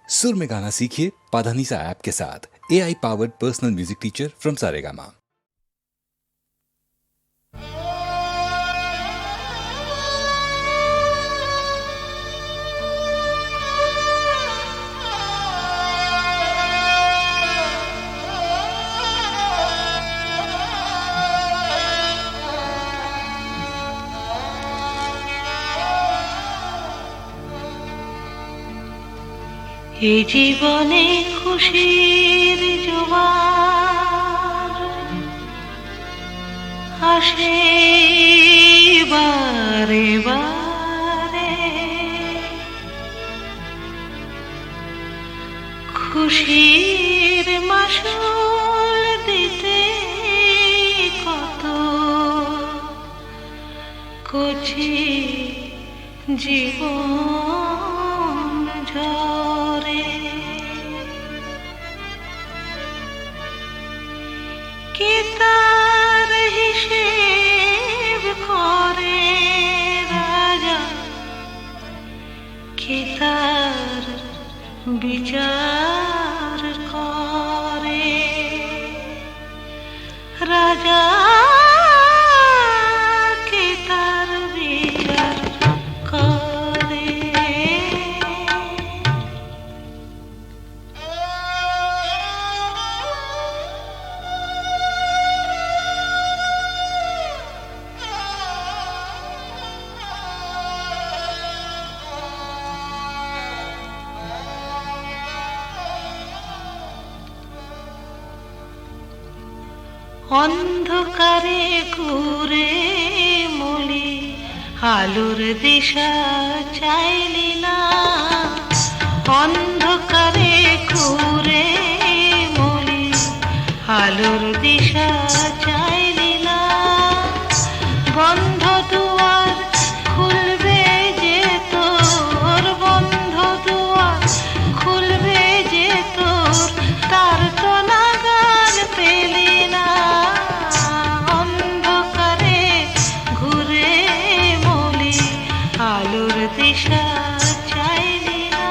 सुर में गाना सीखिए पाधानीसा ऐप के साथ। AI powered personal music teacher from Saregama. এ জীবনে খুশির জোয়ার আসে বারে বারে, খুশির মাসুল দিতে কত কচি জীবন ঝরে। কে তার হিসেব করে রাজা, কে তার বিচার করে রাজা, কে তার বিচার করে। অন্ধকারে ঘুরে মলি আলোর দিশা চাইলি না, অন্ধকারে ঘুরে মলি আলোর দিশা চাইলি না। বন্ধ দুয়ার খুলবে যে তোর, বন্ধ দুয়ার খুলবে যে তোর, তার তো নাগাল পেলি না। অন্ধকারে ঘুরে মলি আলোর দিশা চাইলি না।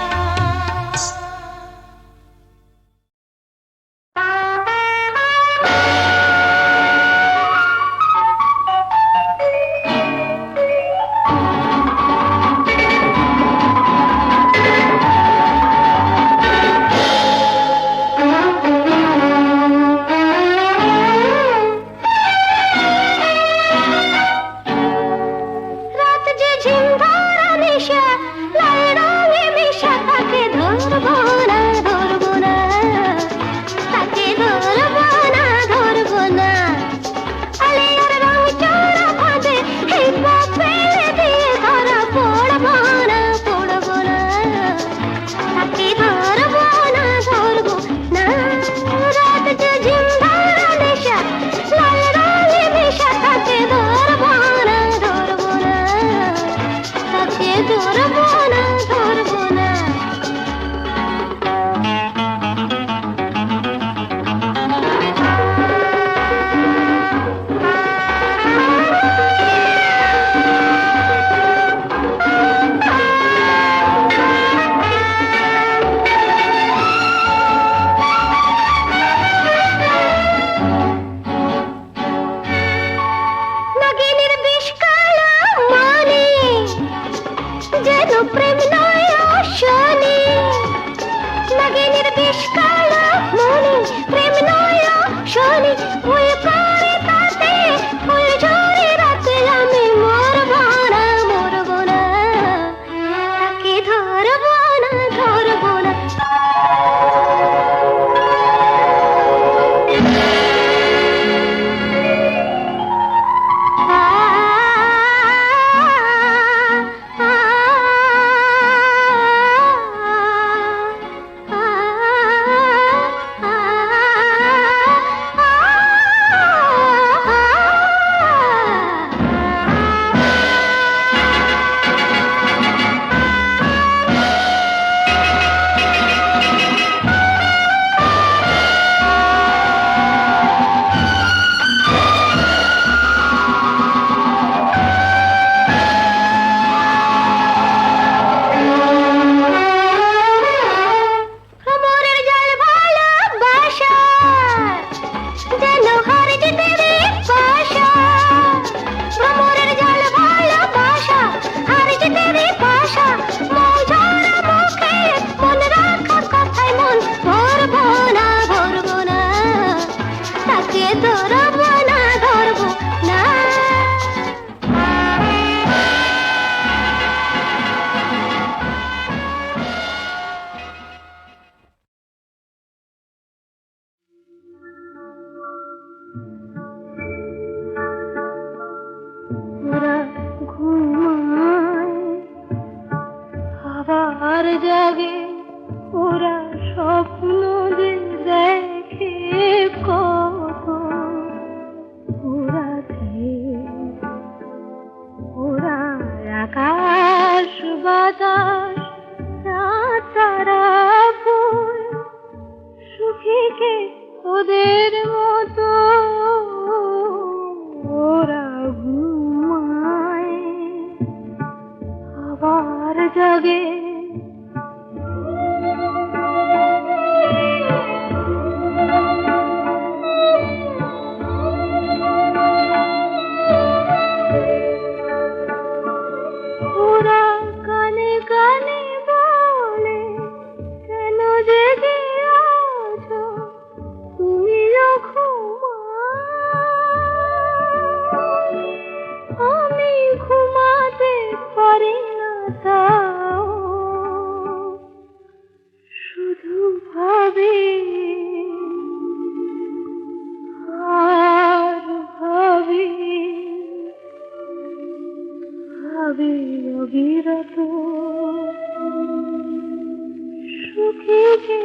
সুখী যে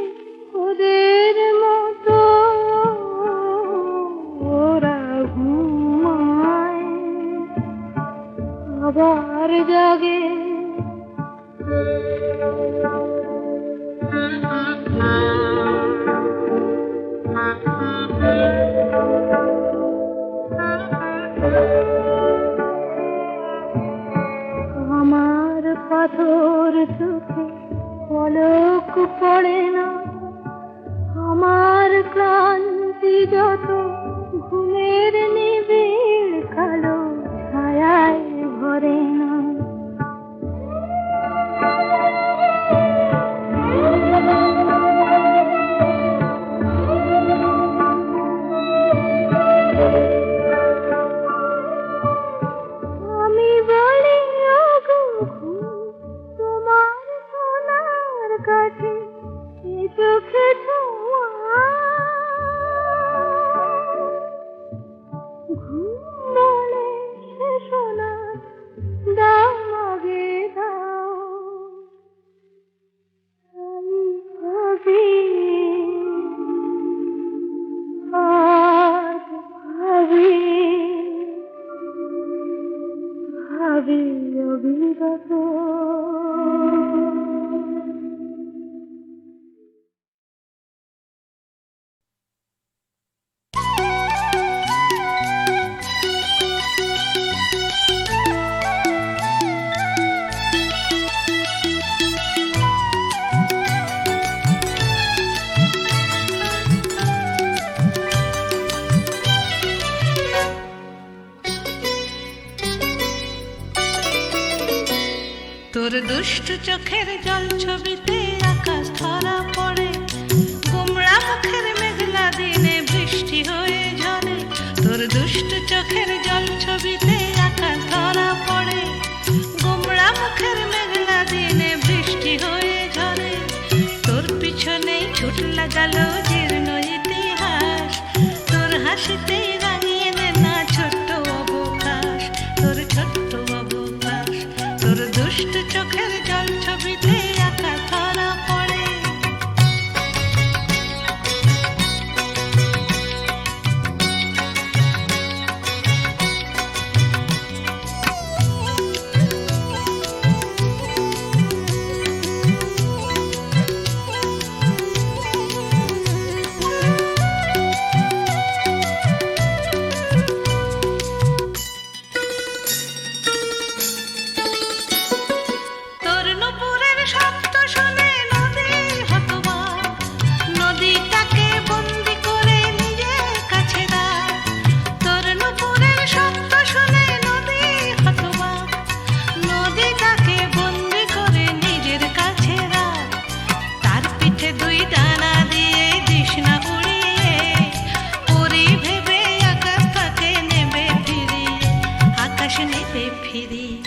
ওদের মতো ওরা ঘুমায় আবার জাগে। আমার পাথর চোখে পলক পড়ে না, আমার ক্লান্তি যত ঘুমের নিবিড় কালো ছায়ায় ভরে না। আমি বলি ওগো ঘুম, তোমার সোনার কাছে এ চোখে ছোঁয়া। ঘুম বলে সে সোনা দাও আগে দাও। আমি ভাবি আজ ভাবি ভাবি অবিরত। তোর দুষ্টু চোখের জল ছবিতে আকাশ ধরা পড়ে, গোমড়া মুখের মেঘলা দিনে বৃষ্টি হয়ে ঝরে। তোর দুষ্টু চোখের জল ছবিতে আকাশ ধরা পড়ে, গোমড়া মুখের মেঘলা দিনে বৃষ্টি হয়ে ঝরে। তোর পিছনেই ছুট লাগালো জীর্ণ ইতিহাস, তোর হাসিতেই রাঙিয়ে দে না ছোট্ট অবকাশ, তোর ছোট্ট অবকাশ। তোর দুষ্টু চোখের জল ছবিতে আকাশ ধরা পড়ে। তোর নুপুরের শব্দ শুনে নদী হতবাক, নদীটাকে বন্দি করে নিজের কাছে রাখ। তোর নুপুরের শব্দ শুনে নদী হতবাক, নদীটাকে বন্দি করে নিজের কাছে রাখ। তার পিঠে দুই ডানা দিয়ে দিস না উড়িয়ে, পরি ভেবে আকাশটাকে নেবে ফিরিয়ে, আকাশ নেবে ফিরিয়ে।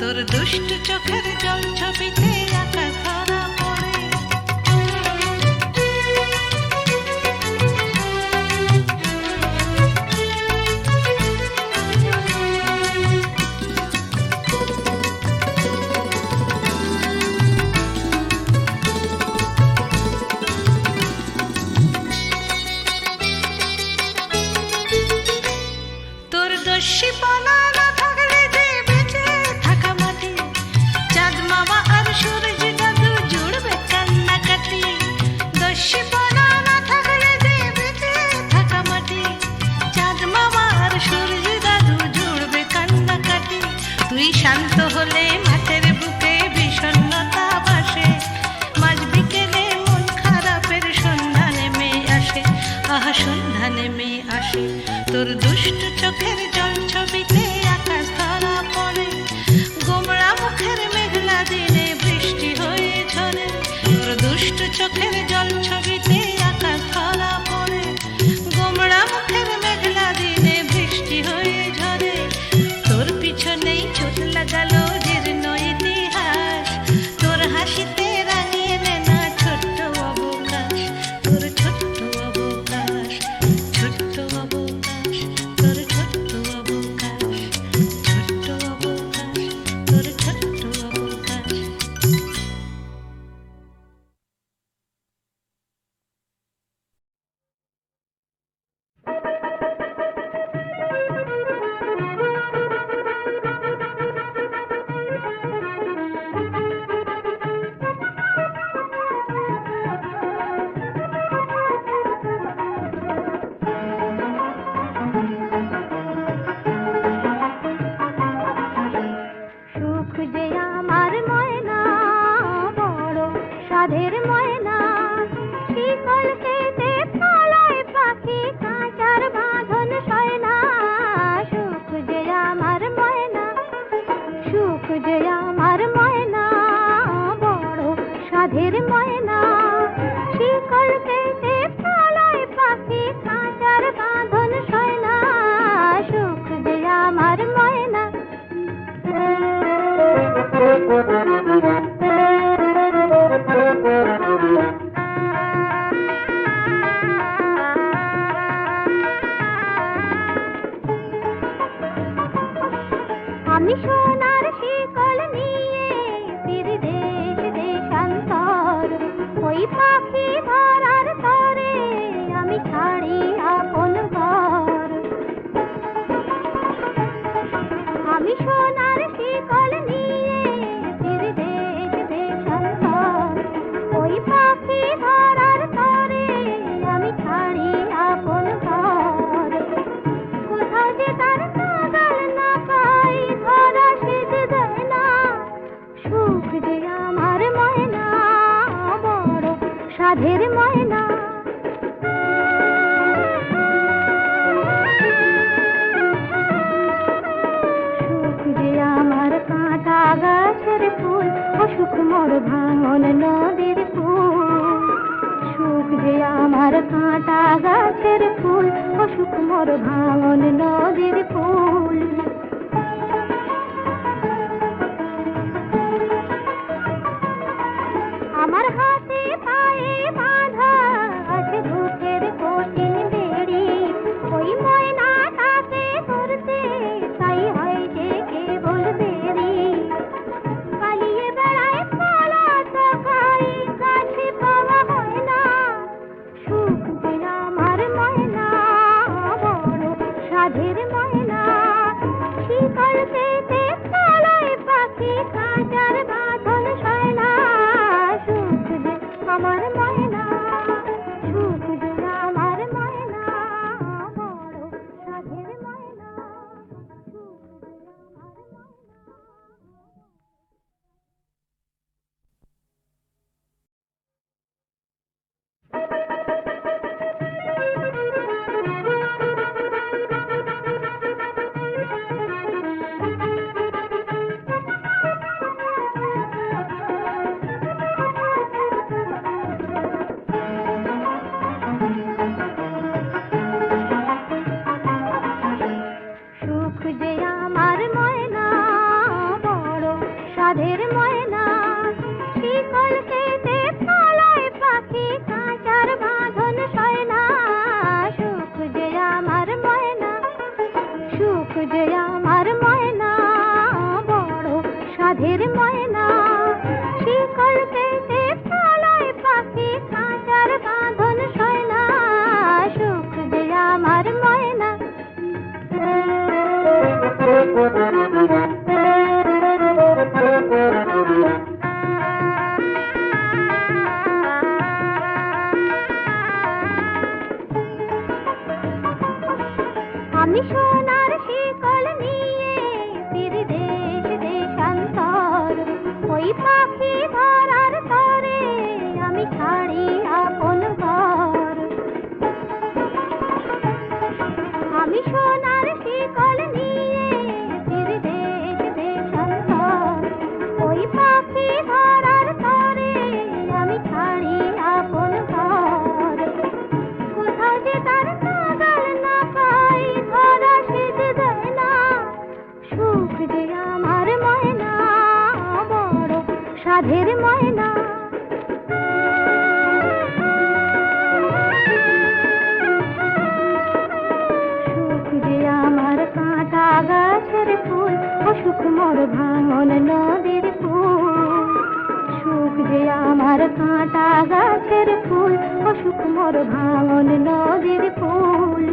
তোর দুষ্টু চোখের জল ছবিতে আকাশ ধরা পড়ে। তোর দস্যিপনা না থাকলে যে বেঁচে থাকা মাটি, চাঁদ মামা আর সূর্য দাদু জুড়বে কান্নাকাটি। দস্যিপনা না থাকলে যে বেঁচে থাকা মাটি, চাঁদ মামা আর সূর্য দাদু জুড়বে কান্নাকাটি। তুই শান্ত হলে মাঠের বুকে বিষণ্ণতা বাসে, মাঝ বিকেলে মন খারাপের সন্ধ্যা নেমে আসে, আহা সন্ধ্যা নেমে আসে। তোর দুষ্টু চোখের জল ছবিতে আকাশ ধরা পড়ে, গোমড়া মুখের মেঘলা দিনে বৃষ্টি হয়ে ঝরে। তোর দুষ্টু চোখের জল ছবিতে আকাশ ধরা পড়ে, গোমড়া মুখের মেঘলা দিনে বৃষ্টি হয়ে ঝরে। তোর পিছনেই ছুট লাগালো জীর্ণ ইতিহাস, তোর হাসিতে রাঙিয়ে দে না ছোট্ট অবকাশ, তোর ছোট্ট অবকাশ, ছোট্ট অবকাশ। তোর ছোট্ট অবকাশ, ছোট্ট অবকাশ, তোর ছোট্ট অবকাশ। আমি সোনার শিকল নিয়ে ফিরি দেশ দেশান্তর, ওই পাখি ধরার তরে আমি ছাড়ি আপন ঘর। আমি সোনার শিকল নিয়ে ফিরি দেশ দেশান্তর, ওই পাখি ধরার তরে আমি ছাড়ি আপন ঘর। কোথাও যে তার নাগাল না পাই, ধরা সেজে দেয় না, সুখ যে আমার ময়না, বড় সাধের ময়না। সুখ যে আমার কাঁটা গাছের ফুল, অসুখ মোর ভাঙন নদীর ফুল। সুখ যে আমার কাঁটা গাছের ফুল, অসুখ মোর ভাঙন নদীর ফুল। আমার হাতে পায়ে বাঁধা আছে দুধের কঠিন বেড়ি, ওই ময়নাটাকে ধরতে তাই হয় যে কেবল দেরি। পালিয়ে বেড়ায় পলাশ খাই, কাছে পাওয়া হয় না, সুখ যে আমার ময়না, বড় সাধের ময়না। শিকল পেতে পালায় পাখি, কাঁচার বাঁধন সয় না, সুখ যে আমার ময়না, সুখ যে আমার ময়না, বড় সাধের ময়না, সুখ যে আমার ময়না। সুখ যে আমার ময়না, বড় সাধের ময়না। শিকল পেতে পালায় পাখি, কাঁচার বাঁধন সয় না, সুখ যে আমার ময়না, সুখ যে আমার ময়না, বড় সাধের ময়না। শিকল পেতে পালায় পাখি, কাঁচার বাঁধন সয় না, সুখ যে আমার ময়না। আমি সোনার শিকল নিয়ে ফিরি দেশ দেশান্তর, ওই পাখি ধরার তরে আমি ছাড়ি আপন ঘর। আমি সোনার শিকল নিয়ে ফিরি দেশ দেশান্তর, ওই পাখি ধরার তরে আমি ছাড়ি আপন ঘর। কোথাও যে তার নাগাল না পাই, ধরা সেজে দেয় না, সুখ যে আমার ময়না, বড় সাধের ময়না। সুখ যে আমার কাঁটা গাছের ফুল, অসুখ মোর ভাঙন নদীর ফুল। সুখ যে আমার কাঁটা গাছের ফুল, অসুখ মোর ভাঙন নদীর ফুল।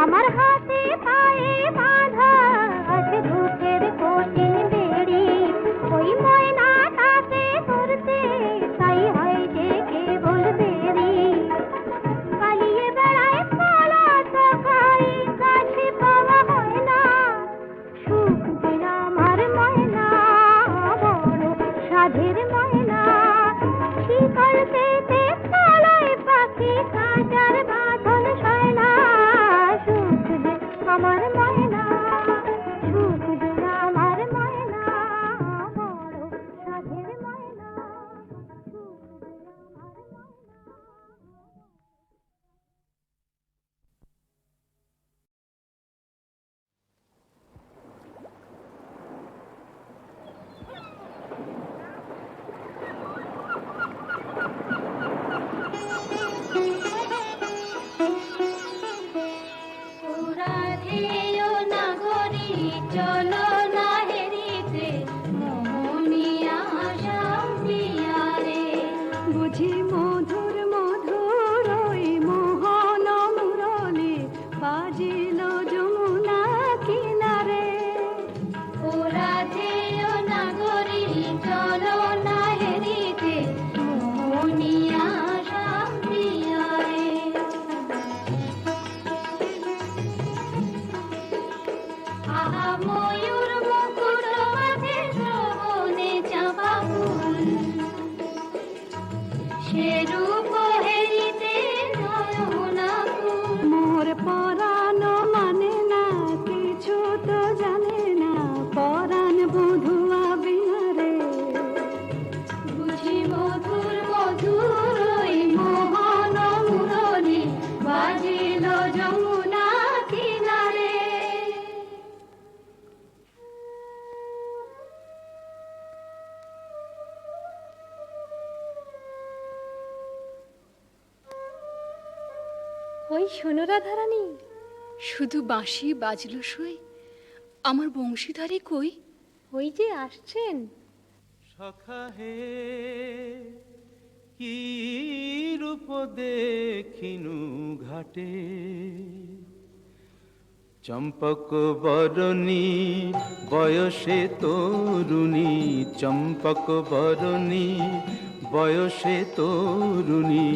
আমার হাতে পায়ে বাঁধা আছে দুধের কঠিন বেড়ি, ওই ময়নাটাকে ধরতে তাই হয় যে কেবল দেরি। পালিয়ে বেড়ায় পলাশ খাই, কাছে পাওয়া হয় না, সুখ যে আমার ময়না, বড় সাধের ময়না। কই শোনো রাধারানী, শুধু বাঁশি বাজলো সই, আমার বংশীধারী কই? ওই যে আসছেন। সখা হে কি রূপ দেখিনু ঘাটে, চম্পক বরণী বয়সে তরুণী, চম্পক বরণী বয়সে তরুণী,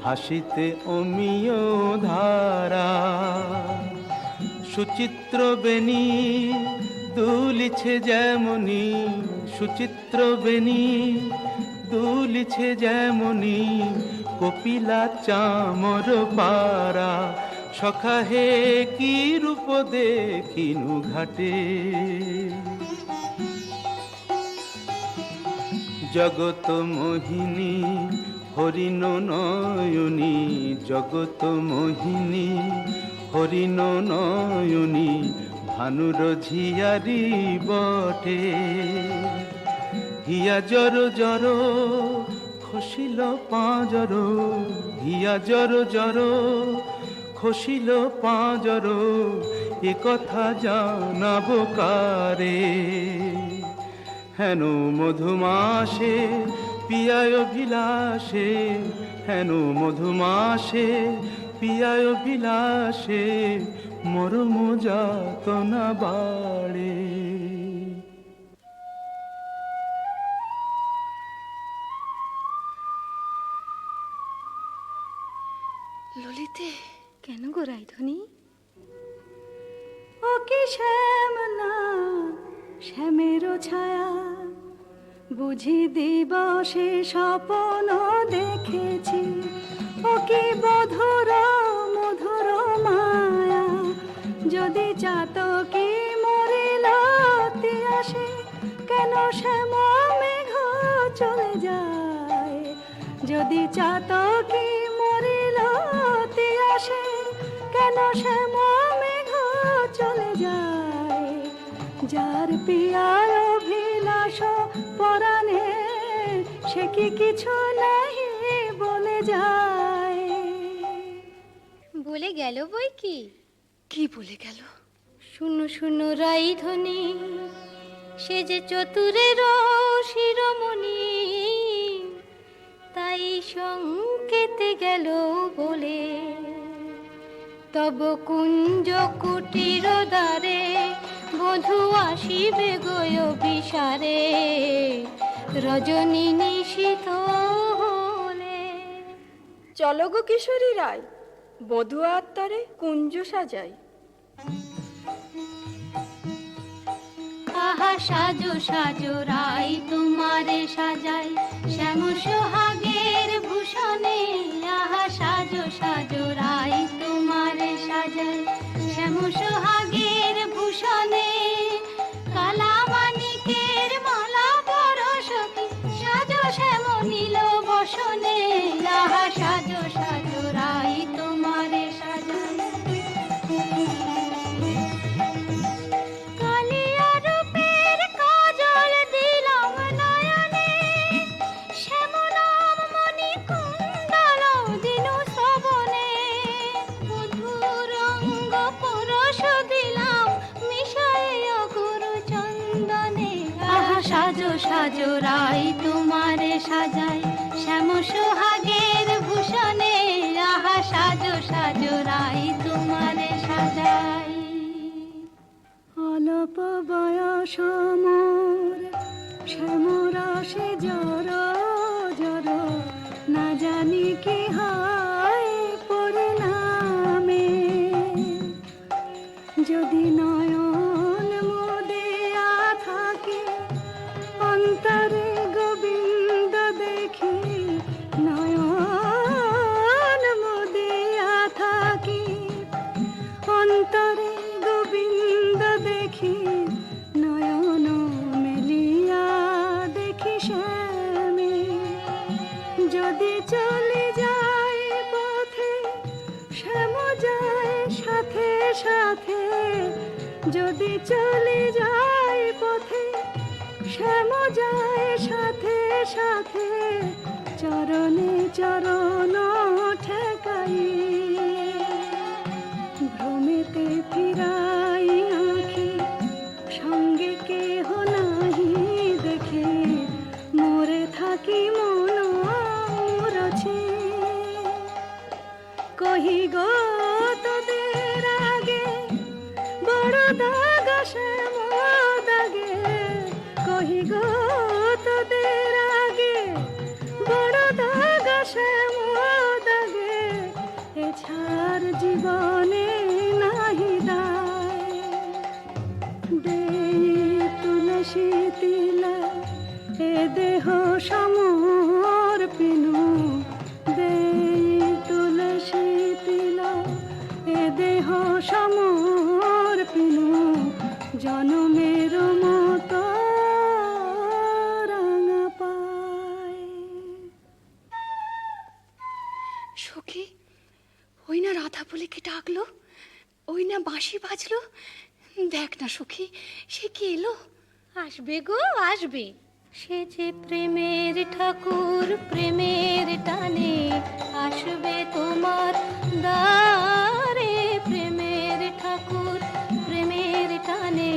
হাসিতে অমিয় ধারা। সুচিত্র বেণী দুলিছে যেমনি, সুচিত্র বেণী দুলিছে যেমনি, কপিলা চামর পারা। সখা হে কি রূপ দেখিনু ঘাটে, জগত মোহিনী হরিণ নয়নী, জগত মোহিনী হরিণ নয়নী, ভানুর ঝিয়ারি বটে। হিয়া জর জর খসিল পাঁজর, হিয়া জর জর খসিল পাঁজর, এ কথা জানাবো কারে। হেন মধুমাসে পিয়ায় বিলাসে, হেন মধুমাসে পিয়ায় বিলাসে, মরম যাতনা বাড়ে। ললিতে, কেন গো রাইধনী? ও কি শ্যাম না শ্যামের ছায়া, বুঝি দিবসে স্বপ্ন দেখেছি। ও কি মধুর মধুর মায়া, যদি চাতকি মরিল আসে, কেন শ্যাম মেঘ চলে যায়। যদি চাতকি মরিল আসে, কেন শ্যাম মেঘ চলে যায়। যার পিয়ার অভিলাষ পরাণে, সে কি কিছু নাহি বলে যায়। বলে গেল বই কি? কি বলে গেল? শুনো শুনো রাইধনী, সে যে চতুরের শিরোমণি, তাই সংকেতে গেল বলে। তব কুঞ্জ কুটির দ্বারে বধূ আসিবে গয় বিসারে, রজনী নিশীথ হলে। চলো গো কিশোরী রায়, বধূ আত্মারে কুঞ্জ সাজাই। আহা সাজো সাজো রাই তোমারে সাজাই, শ্যাম সোহাগের ভূষণে। আহা সাজো সাজো রাই তোমারে সাজাই, শ্যাম সোহাগের ভূষণে। কালা মানিকের মালা পরশকি, সাজো শ্যাম নীল বসনে। আহা সাজো সাজো রাই তোমারে সাজাই। সাজো সাজো রাই তোমারে সাজাই, শ্যাম সোহাগের ভূষণে। আহা সাজো সাজো রাই তোমারে সাজাই। অল্প বয়স মোর শ্যামরসে জর জর, না জানি কি হয় পরিণামে। যদি নয়ন মুদিয়া থাকে, অন্তরে গোবিন্দ দেখি। নয়ন মুদিয়া থাকি, অন্তরে গোবিন্দ দেখি। নয়ন মেলিয়া দেখি শ্যামে। যদি চলে যায় পথে, শ্যাম যায় সাথে সাথে। যদি চলে যায় পথে, শ্যাম যায় সাথে সাথে। চরণে চরণ ঠেকাই, গো তোদের আগে বড় দাগা শ্যাম দাগে এছাড় জীবনে নাহি দায় দেই তুলসী তিলা এ দেহ সমর পিনু দেই তুলসী তিলা এ দেহ সমর পিনু জনমের মতো রাঙা পায়। সখী, ওই না রাধা বলে কে ডাকলো, ওই না বাঁশি বাজলো। দেখ না সখী, সে কি এলো। আসবে গো আসবে, সে যে প্রেমের ঠাকুর প্রেমের টানে আসবে তোমার দ্বারে। প্রেমের ঠাকুর প্রেমের টানে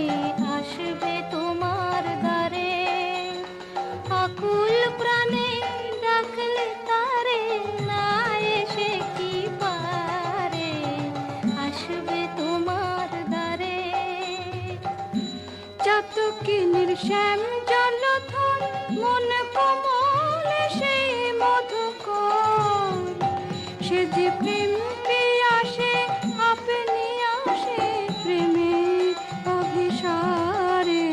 আসবে তোমার দ্বারে। আকুল প্রাণে ডাকলে তারে না এসে কি পারে, আসবে তোমার দ্বারে। চাতকিনীর শ্যাম জলধর মন কোমল সেই মধুকর, সে যে প্রেম পিয়াসে আপনি আসে প্রেমের অভিসারে।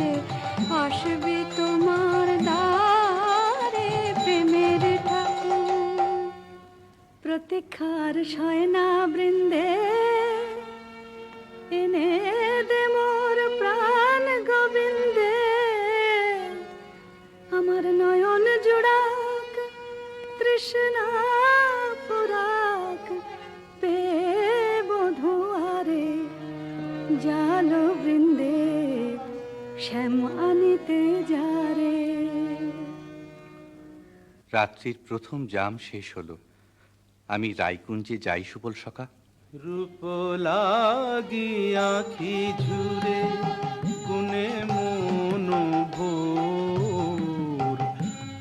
আসবে তোমার দ্বারে প্রেমের ঠাকুর। প্রতীক্ষার শয়না বৃন্দে এনে দে মোর প্রাণ গোবিন্দে। আমার নয়ন জোড়াক তৃষ্ণা পুরাক পে বধুয়ারে। জাল বৃন্দে শ্যাম আনিতে যারে। রাত্রির প্রথম জাম শেষ হলো। আমি রায়কুঞ্জে যাই সুবল সখা। রূপ লাগি আখি ঝুরে গুনে মন ভোর।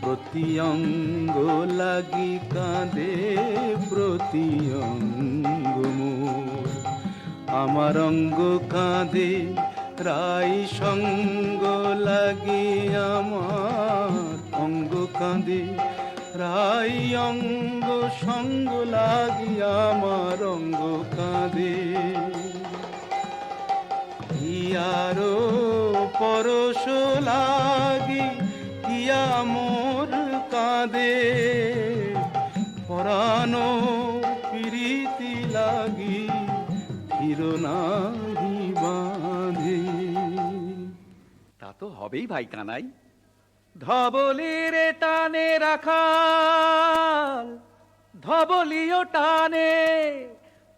প্রতি অঙ্গ লাগি কাঁদে প্রতি অঙ্গ মোর। আমার অঙ্গ কাঁদে রাই সঙ্গ লাগি আমার অঙ্গ কাঁদে। রাই অঙ্গ সঙ্গ লাগি আমার অঙ্গ কাঁদে। হিয়ারো পরশ লাগি হিয়া মোর কাঁদে। পরানো প্রীতি লাগি হিরনাহি বাঁধে। তা তো হবেই ভাই কানাই। ধবলির টানে রাখাল ধবলিও টানে।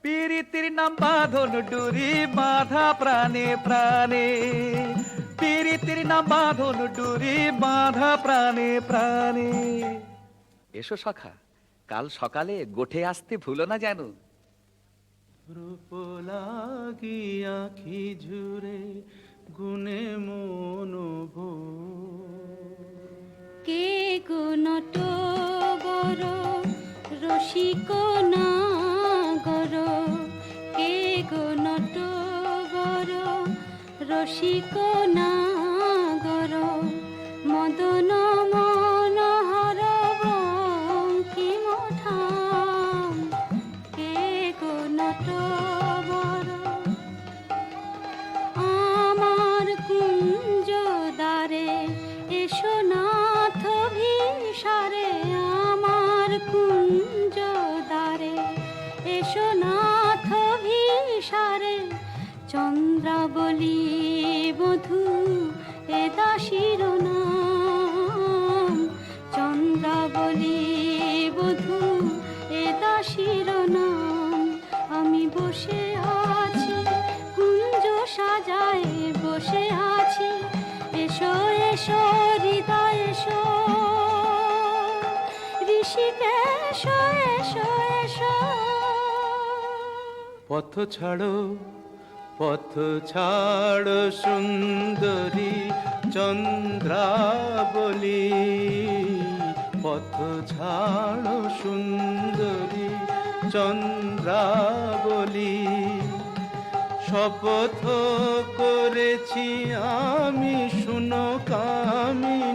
পীরিতির নাম বাঁধন ডুরি বাঁধা প্রাণে প্রাণে। পীরিতির নাম বাঁধন ডুরি বাঁধা প্রাণে প্রাণে। এসো সখা, কাল সকালে গোঠে আসতে ভুলো না যেন। রূপ লাগি আখি ঝুরে গুনে মন ভোর। কে গো নটবর রসিক নাগর, কে গো নটবর রসিক নাগর। মদন মনোহর বঙ্কিম ঠাম, কে গো নটবর। আমার কুঞ্জ দ্বারে এসো নাথ ভিসারে। আমার কুঞ্জ দ্বারে এসো নাথ ভিসারে। চন্দ্রাবলী বধূ এ দাসীর নাম। চন্দ্রাবলী বধূ এ দাসীর নাম। আমি বসে আছি কুঞ্জ সাজায় বসে আছি। এসো এসো হৃদয় এসো ঋষিকেশ এসো এসো। পথ ছাড়ো সুন্দরী চন্দ্রাবলী। পথ ছাড়ো সুন্দরী চন্দ্রাবলী। শপথ করেছি আমি শুনো কামিনী।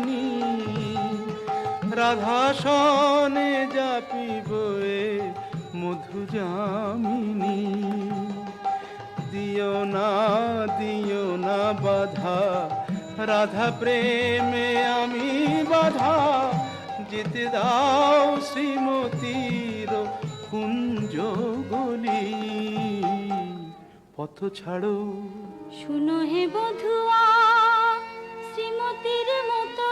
রাধা সনে জাপিব এ মধু যামিনী। দিও না বাধা, রাধা প্রেমে আমি বাধা, যেতে দাও শ্রীমতীর কুঞ্জ গলি। পথ ছাড়ো শুনো হে বধুয়া, শ্রীমতীর মতো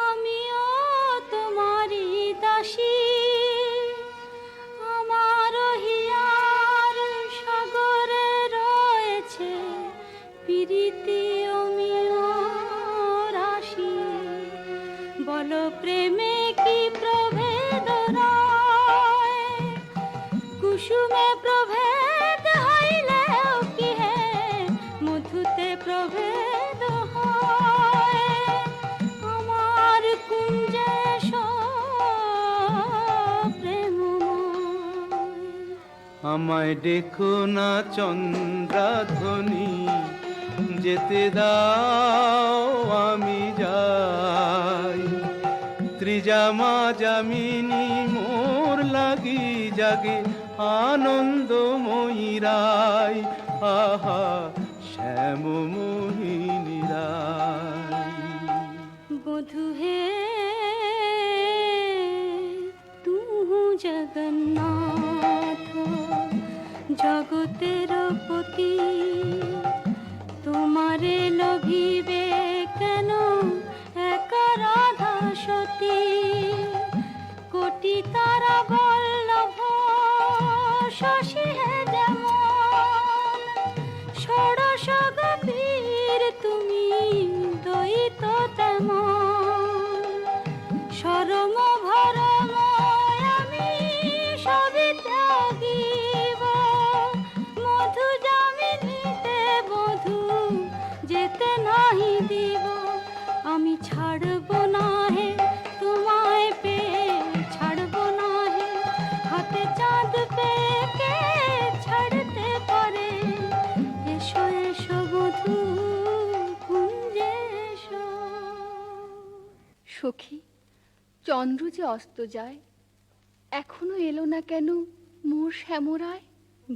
আমিও তোমারই দাসী। আমার হিয়ার সাগরে রয়েছে প্রীতি অমিয় রাশি। বলো প্রেমে কি প্রভেদ রয়, কুসুমে প্রভেদ হইলেও কি হে মধুতে প্রভেদ হয়। আমার কুঞ্জে প্রেমময়। আমায় ডেকো না চন্দ্রাধ্বনি, যেতে দাও আমি যাই। ত্রিজামা যামিনী মোর লাগি জাগে আনন্দময়ী রায়। আহা শ্যাম মোহিনী রায়। বধু হে তুহু জগন্নাথ জগতের পতি, তোমারে লভিবে কেন একা রাধা সতী। কোটি তারা বল্লভ শশী হে যেমন, ষোড়শ গভীর তুমি দ্বৈত তেমন। সরম ভরম আমি সবই ত্যাগিব, মধু যামিনীতে বধূ যেতে নাহি দিব। আমি ছাড়ব না হে তোমায় পেয়ে, ছাড়ব না হে হাতে চাঁদ পেয়ে কে ছাড়তে পারে। এসো এসো বধূ কুঞ্জে এসো। সখী, চন্দ্র যে অস্ত যায়, এখনো এলো না কেন মোর শ্যামরায়?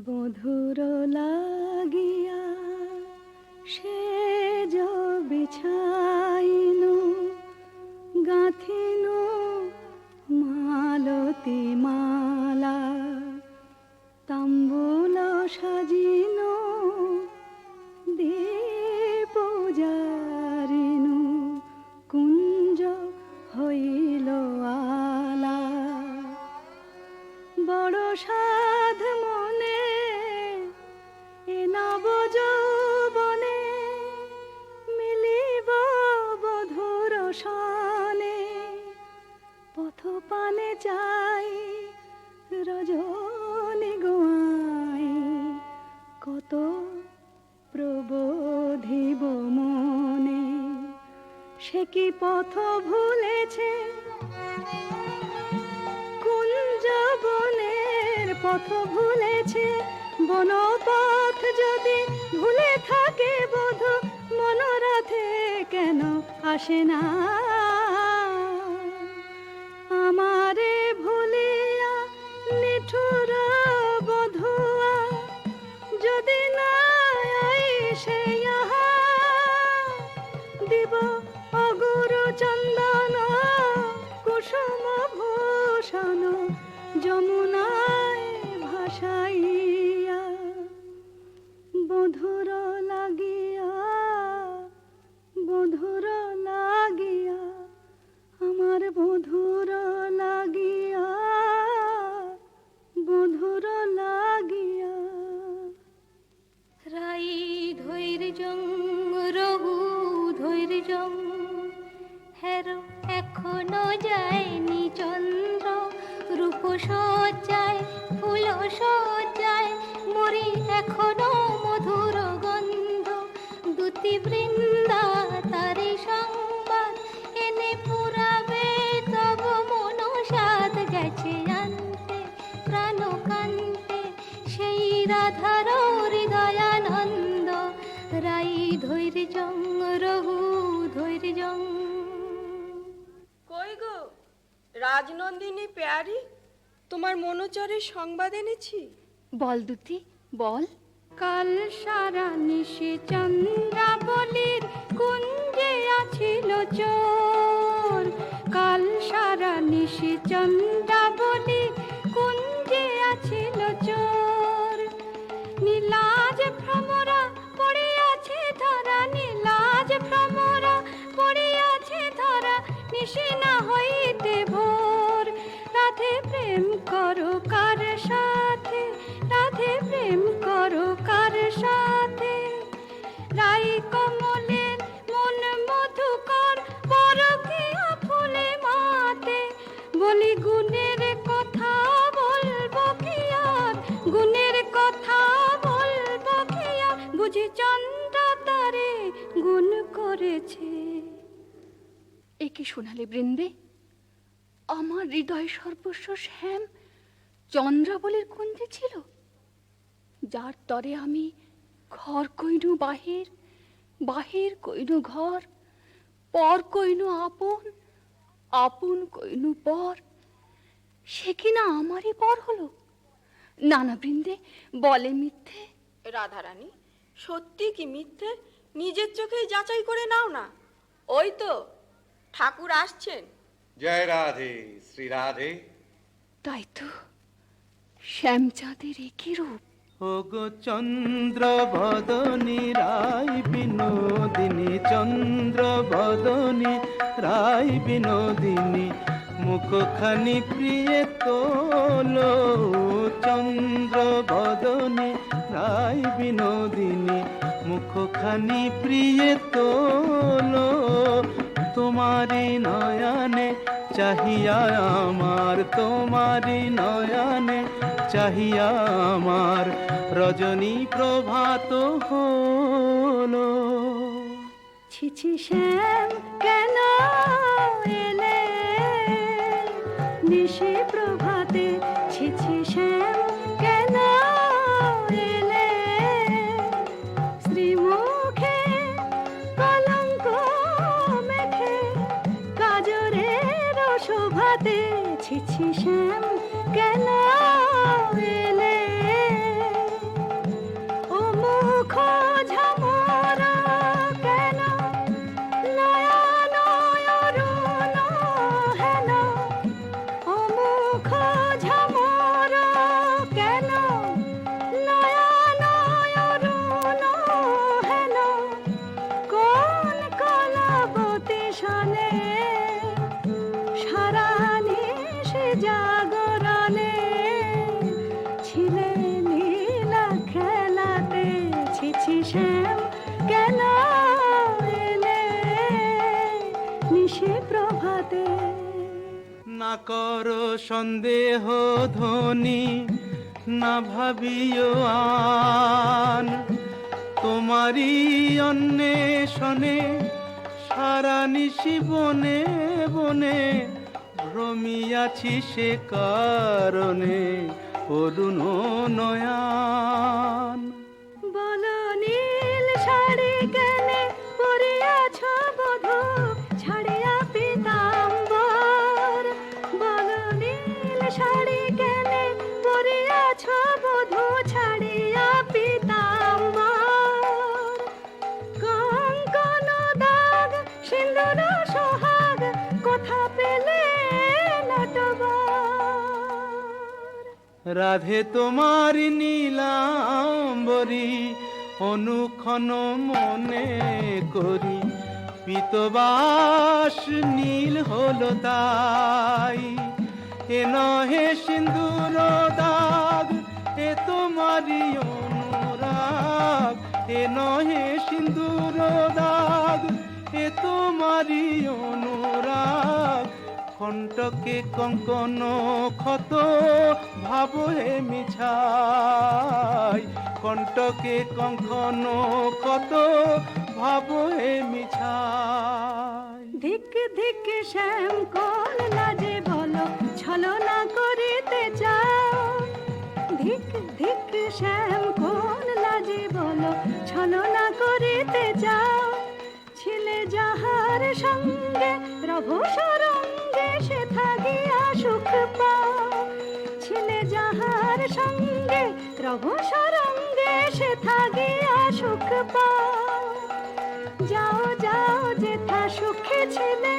বধুর লাগিয়া সে বিছাইনু, গাঁথিনু মালতী মালা, তাম্বুল সাজিনু দীপ জারিনু, কুঞ্জ হইল আলা। বড় সাধ মনে এ নব যৌবনে, মিলিব বধুর সনে। পথ পানে চাই রজনী গোয়াই, কত প্রবোধিব মনে। সে কি পথ ভুলেছে কুঞ্জ বনের পথ ভুলেছে। বনপথ যদি ভুলে থাকে বধূ, মনোরথে কেন আসে না? আমারে ভুলিয়া নিঠুর বধুয়া, যদি না আইসে ইহা, দিব অগুরু চন্দন কুসুম ভূষণ যমুনায় ভাসাইয়া। বধুর লাগিয়া, বধুর লাগিয়া, আমার বধুর লাগিয়া, বধুর লাগিয়া। রাই ধৈর্যং রঘু ধৈর্যং, হেরো এখনো যায়নি চন্দ্র। রূপ সজ্জায় ফুল সজ্জায় মরি এখনো মধুর গন্ধ। দুতি বৃন্দা তারি সংবাদ এনে পুরাবে, তব মনসাদ গেছে আনতে প্রাণ কান্তে। সেই রাধার হৃদয়ানন্দ, রাই ধৈর্যং রঘু ধৈর্যং। কই রাজনন্দিনী পেয়ারি, তোমার মনোচরের সংবাদ এনেছি। বল দুতি বল। কাল সারা নিশি চন্দ্রাবলীর কুঞ্জে আছিল চোর, কাল সারা নিশি চন্দ্রাবলীর কুঞ্জে আছিল চোর। নীলাজ ভ্রমরা পড়িয়াছে ধরা, নীলাজ ভ্রমরা পড়িয়াছে ধরা, নিশি না হইতে ভোর। রাধে প্রেম করো কার সাথে, রাধে প্রেম করো কার সাথে। রাই কমলের মন মধুকর, পরকীয়া ফুলে মাতে। বলি গুণের কথা বলবো কি আর, গুণের কথা বলবো কি আর। বুঝি চন্দ্রা তারে গুণ করেছে। এ কি শোনালে বৃন্দে? আমার হৃদয় সর্বস্ব শ্যাম চন্দ্রাবলীর কুঞ্জে ছিল, যার তরে আমি ঘর কইনু বাহির, বাহির কইনু ঘর, পর কইনু আপন, আপন কইনু পর। সে কিনা আমারই পর হলো। না না বৃন্দে, বলে মিথ্যে। রাধারানী, সত্যি কি মিথ্যে নিজের চোখেই যাচাই করে নাও না। ওই তো ঠাকুর আসছেন। জয় রাধে শ্রী রাধে। তাই তো, শ্যামচাঁদের একই রূপ। ওগো চন্দ্র বদনী রায় বিনোদিনী, চন্দ্র বদনী রায় বিনোদিনী, মুখখানি প্রিয় তোলো। চন্দ্র বদনী রায় বিনোদিনী, মুখখানি প্রিয় তোলো। তোমারি নয়নে চাহিয়া আমার, তোমারি নয়নে চাহিয়া আমার, রজনী প্রভাত হলো। ছিছি শ্যাম কেন এলে নিশি প্রভাতে, ছিছি শ্যাম কেন এলে। শ্রীমুখে কলঙ্ক মেখে কাজরের শোভাতে, ছিছি শ্যাম কেন এলে। ও মুখ ঝামরা কেন, নয়ন অরুণ হেন। ও মুখ ঝামরা কেন, নয়ন অরুণ হেন। কোন কলাবতী শনে, সারা নিশি জাগরণে। ছিলে নীলা খেলাতে, ছিছি শ্যাম কেন এলে নিশি প্রভাতে। না করো সন্দেহ ধ্বনি, না ভাবিও আন, তোমারই অন্বেষণে সারা নিশি বনে বনে ভ্রমিয়াছি, সে কারণে অরুণ নয়ান। বলো নীল শাড়ি কেনে পরিয়াছ বধূ, ছাড়িয়া পীতাম্বর। বলো নীল শাড়ি কেনে পরিয়াছ বধূ, ছাড়িয়া পীতাম্বর। কঙ্কন দাগ সিন্দুর সোহাগ, কথা পেলে নটবর। রাধে তোমার নীলাম্বরী, অনুক্ষণ মনে করি, পীতবাস নীল হলো তাই। এ নহে সিন্দুর দাগ, এ তোমারই অনুরাগ। এ নহে সিন্দুর দাগ, এ তোমারই অনুরাগ। কণ্টকে কঙ্কন ক্ষত ভাব হে মিছাই, কণ্টকে কঙ্কন ক্ষত ভাব হে মিছাই। ধিক ধিক শ্যাম কোন লাজে বলো, ছলনা করিতে চাও। ধিক ধিক শ্যাম কোন লাজে বলো, ছলনা করিতে চাও। ছিলে যাহার সঙ্গে রঘু সরঙ্গে, সে থাকিয়া পাও, ছেলে যাহার সঙ্গে রভস রঙ্গে সে থাকিয়া সুখ পাও। যাও যাও যেথা সুখে ছিলে,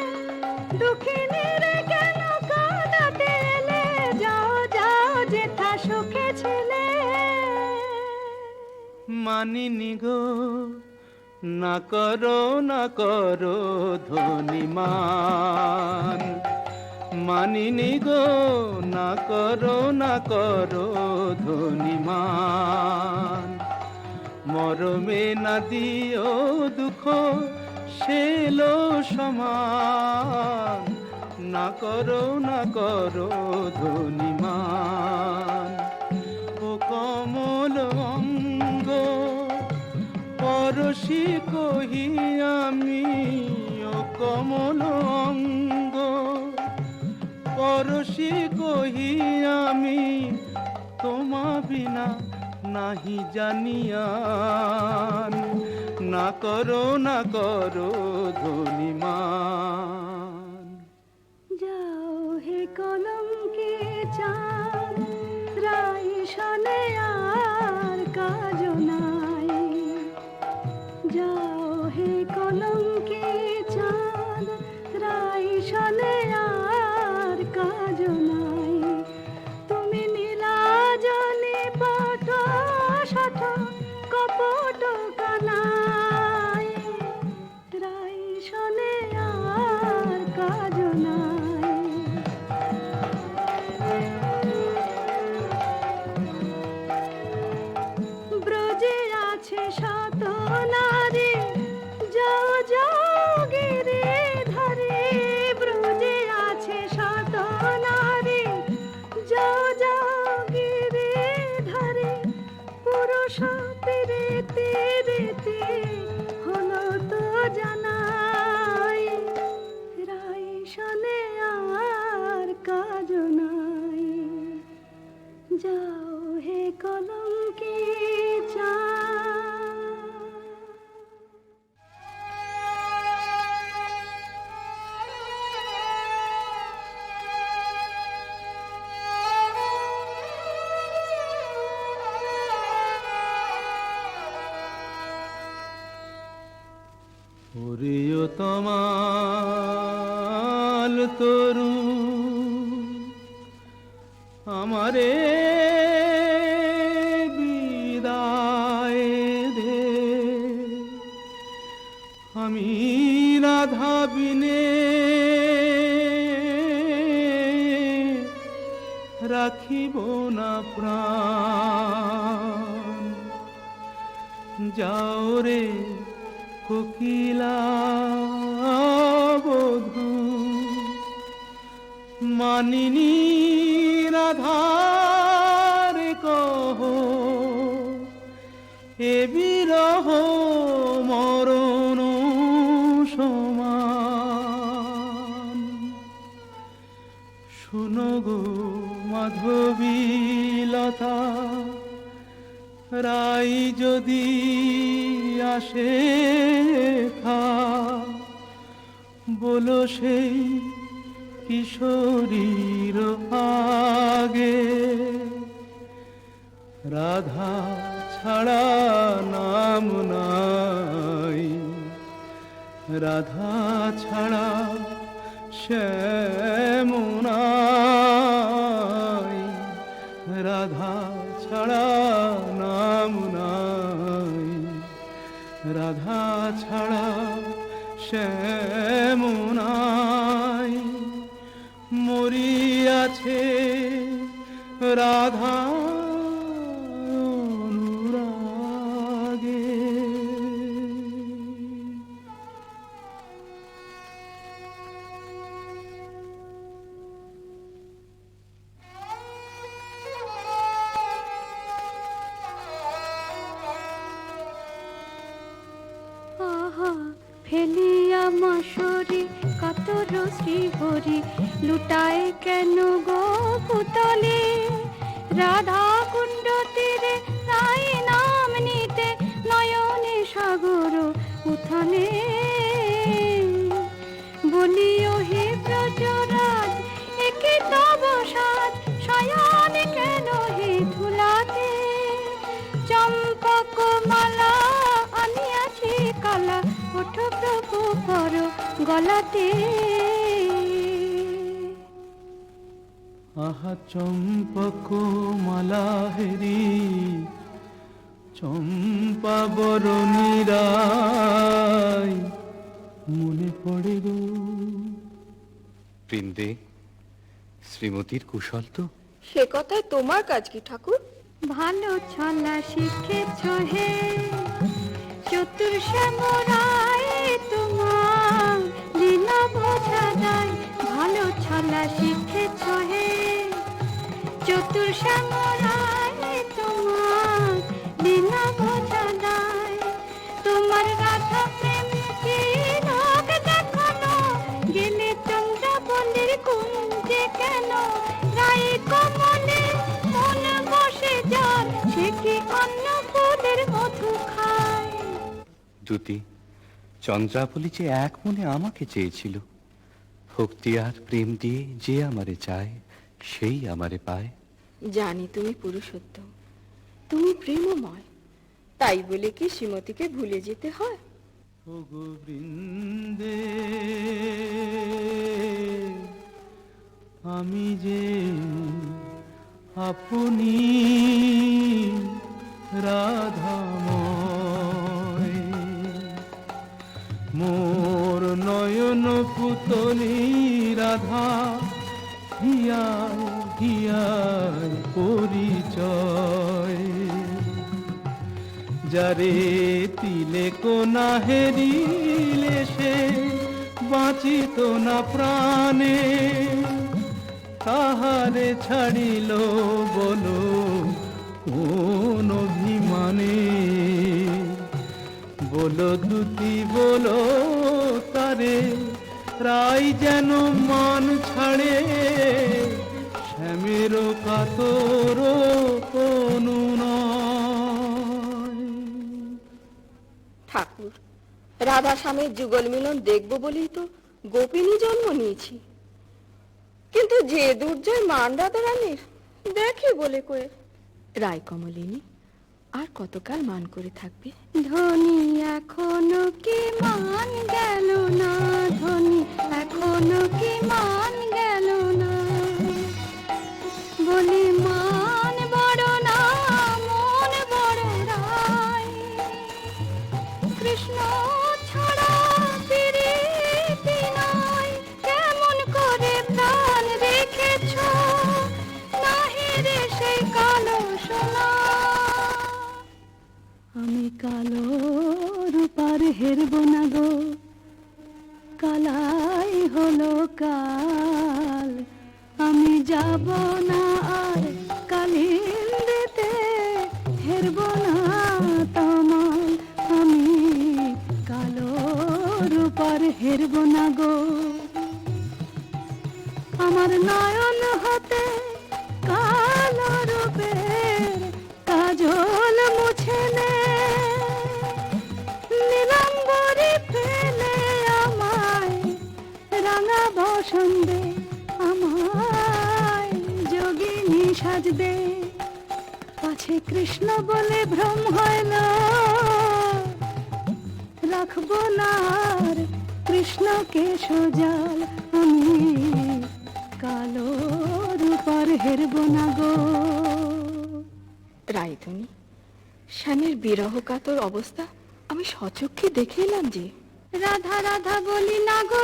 দুঃখিনীর কেন কাঁদাতে এলে? যাও যাও যেথা সুখে ছিলে। মানিনি গো না করো ধনিমান, মানিনি গো না করো ধনিমান। মরমে না দিও দুঃখ সেলো সমান, না করো ধনিমান। ও কমল অঙ্গ পরশি কহি আমি, ও কমল অঙ্গ পরশি কহি আমি, তোমা বিনা নাহি জানিয়ান, না করো ধনিমান। যাও হে কলঙ্কে চাঁদ, রাই শনে আর কাজ নাই। যাও হে কলঙ্কে চাঁদ, রাই শনে আর কাজ নাই। তুমি নীলাজনে পট শঠ কপট কানাই, রাই শনে আর কাজ নাই। ব্রজে আছে শত নারী, যাও যাও গিরি ধরে। ব্রজে আছে শত নারী, যাও যাও গিরি ধরে। পুরুষ পিরিতি রীতি হলো তো জানাই, রাই শনে আর কাজ নাই। যাও হে কলঙ্কে চাঁদ। ওরিও তমাল তরু আমারে বিদায় দে, আমি রাধা বিনে রাখিব না প্রাণ। যাও রে কোকিলা বধূ, মানিনী রাধার কহ, এ বিরহ মরণ সমান। শুনো গো মাধবী লতা, রাই যদি আসে থা, বলো সেই কিশোরীর আগে, রাধা ছাড়া নাম নাই, রাধা ছাড়া শ্যাম নাই, রাধা ছাড়া নাম নাই, রাধা ছাড়া শ্যাম নাই। মরিয়াছে রাধা অনুরাগে। আহা ফেলিয়া মাসরি কাতর শ্রীহরি, লুটায় কেন গো পুতলে? রাধা কুণ্ড তীরে রাই নাম নিতে, নয়নে সাগর উথানে। বলিও হে ব্রজরাজ, একে তব করো গলাতে। আহা চম্পক মালা হেরি চম্পা বরণী রায় মনে পড়ে গো। বৃন্দে, শ্রীমতীর কুশল তো? সে কথায় তোমার কাজ কি ঠাকুর? ভালো ছলা শিখেছ হে চতুর শ্যামরায়, তোমার লীলা বোঝা যায়। ভালো ছলা শিখেছ হে চতুর শ্যামরায়, তোমার লীলা বোঝা যায়। তোমার রাধা প্রেম কি লোক দেখানো, গেলে চন্দ্রাবলীর কুঞ্জে কেন? রাই কমলে মন বসে যার, সে কি অন্য ফুলের মধু খায়? দুতি, চন্দ্রাবলী যে এক মনে আমাকে চেয়েছিল। ভক্তি আর প্রেম দিয়ে যে আমারে চায়, সেই আমারে পায়। জানি তুমি পুরুষোত্তম, তুমি প্রেমময়, তাই বলে কি শ্রীমতীকে ভুলে যেতে হয়? ও গো বৃন্দে, আমি যে আপনি রাধাময়, মোর নয়ন পুতলি রাধা হিয়ায় হিয়ায় পরিচয়। যারে তিলে কোনা হেরিলে সে বাঁচিত না প্রাণে, তাহারে ছাড়িল বলো কোন অভিমানে। বলো দুতি বলো তারে, রাই যেন মান ছাড়ে, শ্যামের কাতর অনুনয়। ঠাকুর, রাধা স্বামীর যুগল মিলন দেখবো বলেই তো গোপিনী জন্ম নিয়েছি, কিন্তু যে দুর্জয় মান রাধা রানীর দেখি বলে কয়ে। রায় কমলিনী আর কতকাল মান করে থাকবে? ধনী এখনো কি মান গেল না, ধনী এখনো কি মান গেল না? বলি মান বড় না মন বড় রায়, কৃষ্ণ ছাড়া প্রীতি নাই, কেমন করে প্রাণ রেখেছ নাহি রে সেই কালো সোনা। আমি কালো রূপার হেরব না গো, কালাই হলো কাল। আমি যাব না আর কালিন্দিতে, হেরব না তমাল। আমি কালো রূপার হেরব না গো। আমার নয়ন হতে কালো রূপের কাজল মুছে নে, নীলাম্বরী ফেলে আমায় রাঙা বসন্দে, আমায় যোগিনী সাজবে। পাছে কৃষ্ণ বলে ভ্রম হইল, রাখবো না আর কৃষ্ণকে সোজাল। আমি কালো রূপার হেরব না গো। রায়ধনী, স্বামীর বিরহ কাতর অবস্থা আমি সচক্ষে দেখে এলাম যে। রাধা রাধা বলি না গো,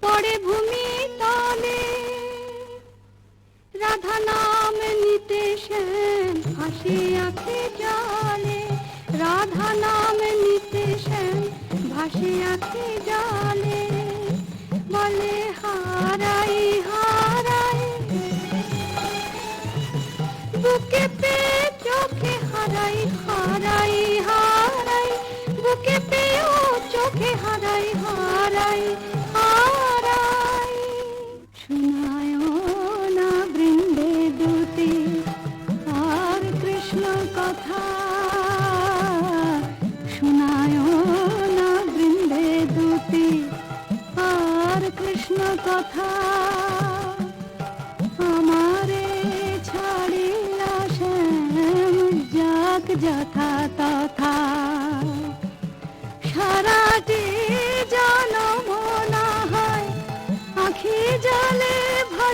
পড়ে ভূমি তলে। রাধা নাম নিতে শ্যাম ভাসে আঁখে জলে, রাধা নাম নিতে শ্যাম ভাসে আঁখে জলে। বলে হারাই হারাই বুকে পে চোখে হারাই, হারাই হারাই বুকে পেও চোখে হারাই, হারাই হারাই। শোনায় না বৃন্দে দুতি আর কৃষ্ণ কথা, শোনায় না বৃন্দে দুতি আর কৃষ্ণ কথা। আমারে ছাড়িয়া শ্যাম যাক যথা তথা, সারা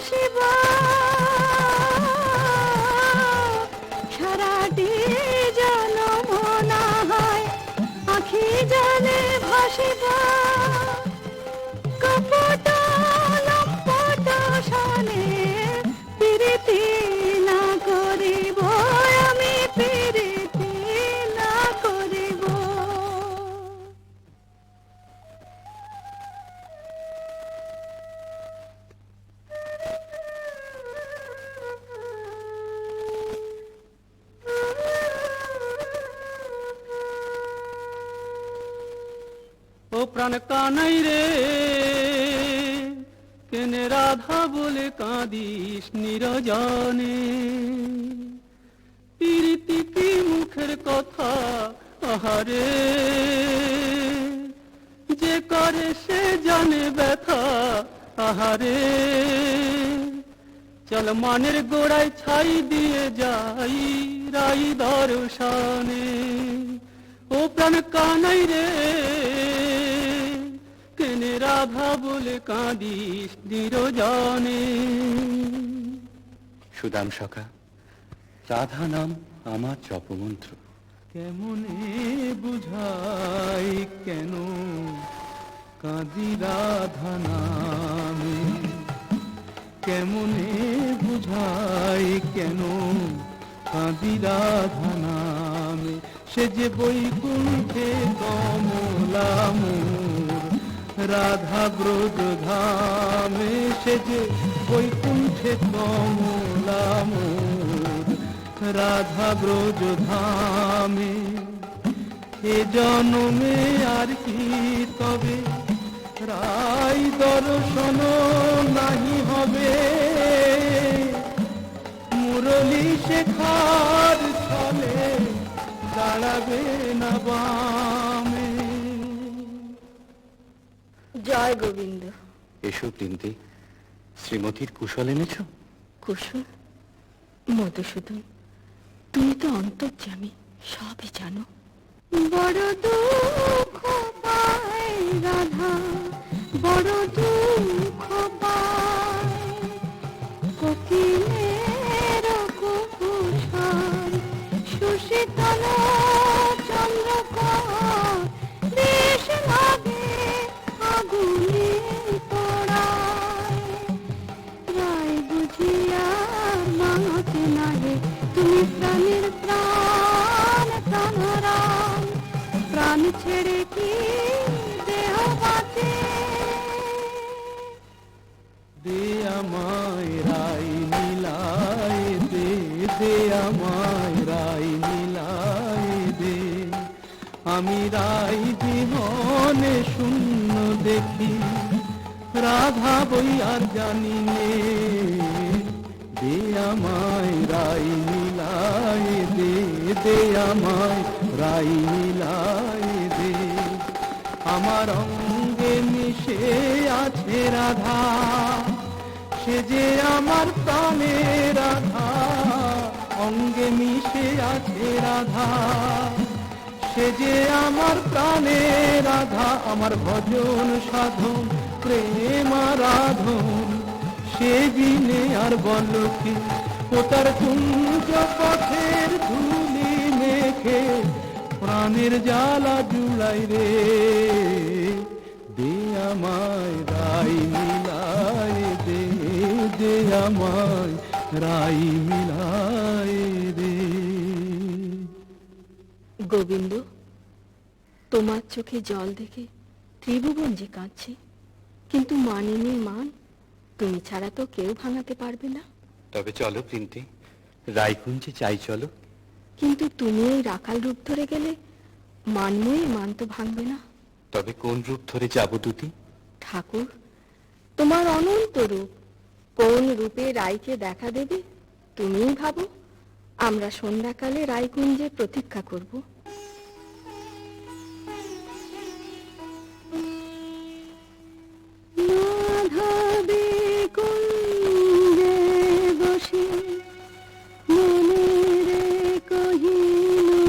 ভাসিব সারাটি জনম না হয় আখি জলে ভাসিব কপট লম্পট সনে প্রীতি না করিব আমি প্রীতি না করিব। ও প্রাণ কানাই রে কেনে রাধা বলে কাঁদিস নিরজনে প্রীতি কি মুখের কথা আহারে যে করে সে জানে ব্যথা আহারে চল মানের গোড়ায় ছাই দিয়ে যাই রাই দর্শনে ও প্রাণ কানাই রে কেনে রাধা বলে কাঁদিস নিরজনে। সুদাম সখা, রাধা নাম আমার জপমন্ত্র। কেমনে বুঝাই কেন কাঁদি রাধা নামে, কেমনে বুঝাই কেন কাঁদি রাধা নামে, সে যে বৈকুণ্ঠে কমলামুর রাধা ব্রজ ধামে, সে যে বৈকুণ্ঠে কমলামুর রাধা ব্রজ ধামে। এ জন্মে আর কি তবে রাই দর্শন নাহি হবে, মুরলী শেখার ছলে দাঁড়াবে না বামে। জয় গোবিন্দ। এসো বৃন্দে, শ্রীমতীর কুশল এনেছ? কুশল? মধুসূদন, তুমি তো অন্তর্যামী, সবই জানো। বড় দুঃখ পায় রাধা, বড় দুঃখ পায় কোকিলের কুকুর সুশীতল চন্দ্রকর, দেশ লাগে আগুনে পোড়ায়। রায় বুঝিয়া মাঙতে নাহে তুমি প্রাণের প্রাণ প্রাণরাম, প্রাণ ছেড়ে কি দেহ বাঁচে। দে আমায় রাই নীলায় দে, দে আমায় রাই নীলায় দে, আমি রাই জীবনে শূন্য দেখি, রাধা বই আর জানি নে। দে আমায় রাই নীলায় দে, দে আমায় রাই নীলায় দে, আমার অঙ্গে মিশে আছে রাধা, সে যে আমার প্রাণে রাধা, অঙ্গে মিশে আছে রাধা, সে যে আমার প্রাণে রাধা। আমার ভজন সাধন প্রেম আরাধন, সে দিনে আর বল কি, ও তার কুঞ্জ পথের ধুলি মেখে প্রাণের জ্বালা জুড়াই রে। দে আমায় রাই মিলায় দে, দে আমায় রাই মিলায় দে। গোবিন্দ, তোমার চোখে জল দেখে ত্রিভুবন যে কাঁদছে, কিন্তু মানিনীর মান তুমি ছাড়া তো কেউ ভাঙাতে পারবে না। তবে চলো বৃন্দে, রায়কুঞ্জে চাই চলো। কিন্তু তুমি এই রাখাল রূপ ধরে গেলে মানময়ী মান তো ভাঙবে না। তবে কোন রূপ ধরে যাব দুটি? ঠাকুর, তোমার অনন্ত রূপ, কোন রূপে রাইকে দেখা দেবে তুমিই ভাবো। আমরা সন্ধ্যাকালে রায়কুঞ্জে প্রতীক্ষা করব। মাধবী কুঞ্জে বসে মনেরে কহিনু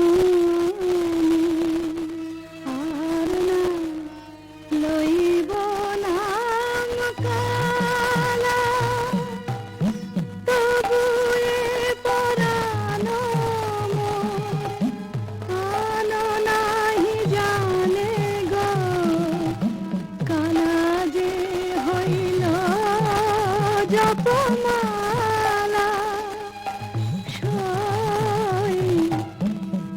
আর না লইব নাম কালা, জপমালা সই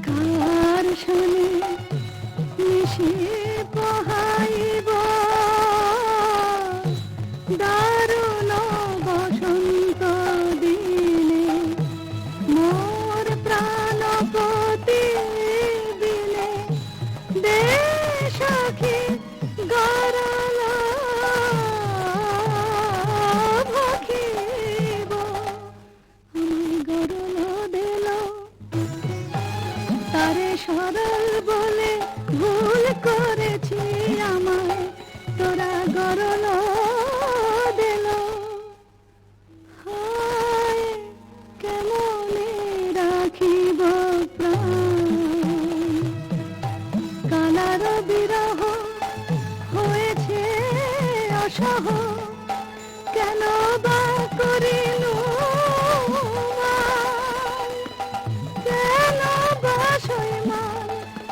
কার শোনে নিশি পোহাইব দারুণ বসন্ত দিনে মোর প্রাণপতি দিনে দে সখী গরল ভখিব আমায় গরল দিল তারে সরল বলে ভুল করেছি আমায় তোরা গরল দিল হায় কেমনে রাখিব প্রাণ কালার বিরহ হয়েছে অসহ কেন বা করিল কেন বা সইমান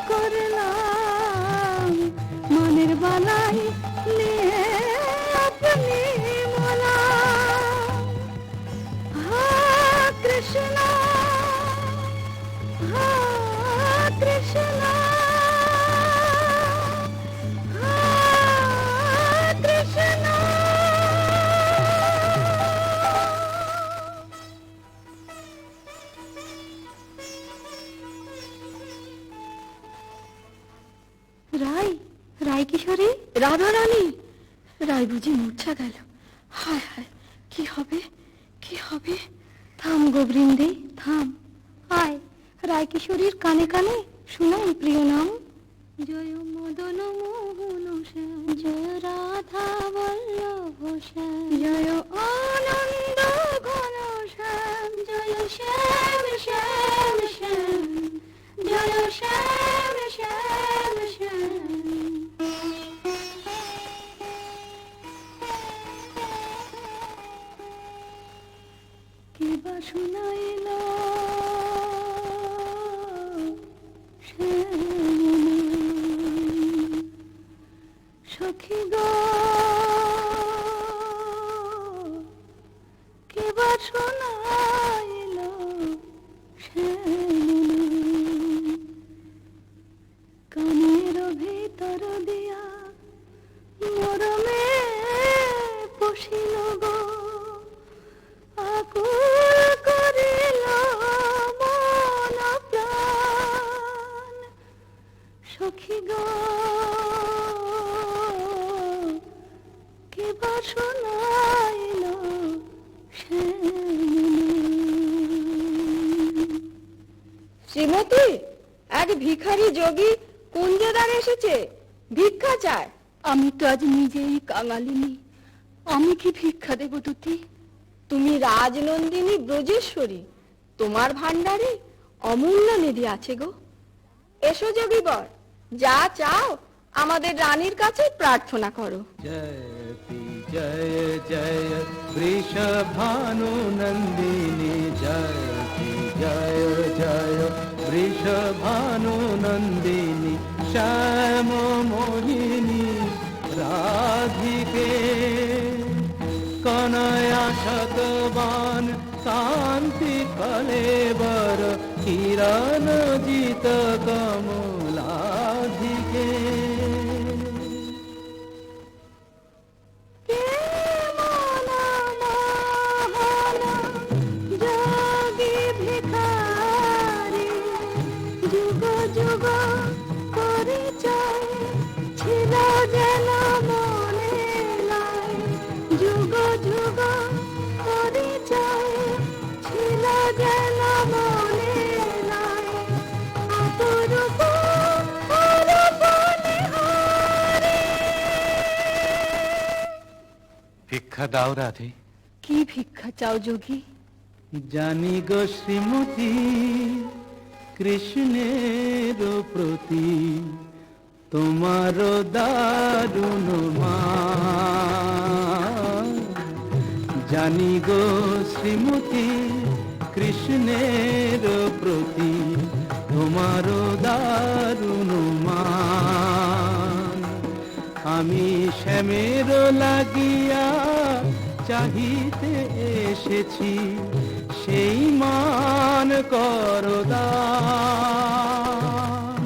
করলাম মনের বালাই নিয়ে আপনি মোলা হা কৃষ্ণ হা কৃষ্ণ হা কৃষ্ণ রাই রাই কিশোরী রাধা রানী রাই বুঝি মূর্ছা গেল হায় হায় কি হবে কি হবে থাম গো বৃন্দে থাম আয় রায় কিশোরীর কানে কানে শুনাই প্রিয় নাম জয় মদন মোহন শ্যাম জয় রাধা বল্লভ শ্যাম জয় আনন্দ ঘন শ্যাম জয় শ্যাম শ্যাম শ্যাম জয় শ্যাম শ্যাম শ্যাম কে বা শুনাইল সখী গো কে বা শুনাইল কানের ভিতর দিয়া মরমে পশিল গো আকুল করিল মন প্রাণ সখী গো কে বা শোনাইল শ্রীমতী এক ভিখারি যোগী কুঞ্জদার এসেছে ভিক্ষা চায় আমি তো আজ নিজেই কাঙালিনী আমি কি ভিক্ষা দেব দুতি তুমি রাজনন্দিনী ব্রজেশ্বরী তোমার ভান্ডারে অমূল্য নিধি আছে গো এসো যোগীবর যা চাও আমাদের রানীর কাছে প্রার্থনা করো जयति जय जय वृषभानु नन्दिनी जयति जय जय वृषभानु नन्दिनी श्याम मोहिनी राधिके कनया शतवान कांति कलेवर किरण जित कमलाधिके যোগী ভিখারি যুগ যুগ পরিচয় ছিল যেন মনে লাই যুগ যুগ পরিচয় ছিল যেন মনে লাই অপরূপ অরূপ নিহারি ভিক্ষা দাও রাধে কি ভিক্ষা চাও যোগী জানি গো শ্রীমতী কৃষ্ণের প্রতি তোমার দারুণ মান জানি গো শ্রীমতী কৃষ্ণের প্রতি তোমার দারুণ মান আমি শ্যামের লাগিয়া চাহিতে এসেছি, সেই মান করো দান।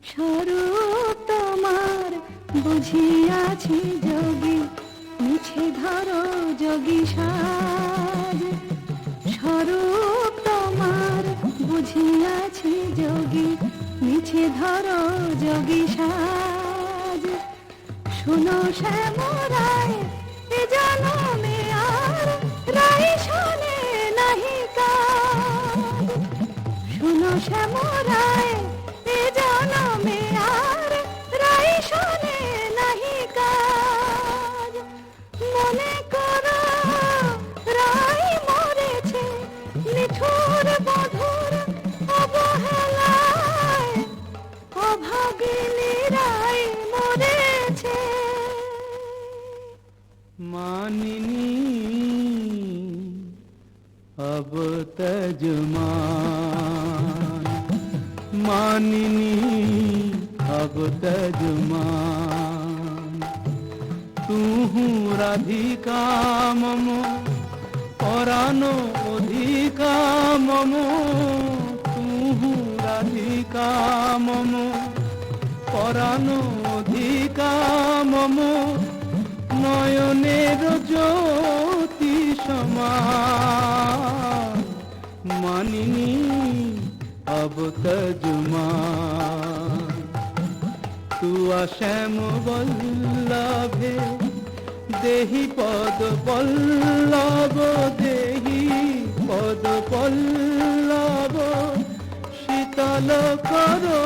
স্বরূপ তোমার বুঝিয়াছি যোগী, মিছে ধরো যোগী সাজ। স্বরূপ তোমার বুঝিয়াছি যোগী, মিছে ধরো যোগী সাজ। শুনো শ্যামরায় এ জনমে আর রাই শোনে নাহি কাজ। শুনো শ্যামরায় এ জনমে আর রাই শোনে নাহি কাজ। মনে করো রাই মরেছে নিঠুর বধুর অবহেলায়, অভাগিনী রাই মরেছে। মানিনী अब तजमान, मानिनी अब तजमान। तू राधिका मम परानो अधिका मम, तू राधिका मम परानो अधिका मम। নয়নের জ্যোতি সমান, মানিনী अब तजमान। तू শ্যাম বল্লভে দেহি পদ পল্লব, দেহি পদ পল্লব। শীতল করো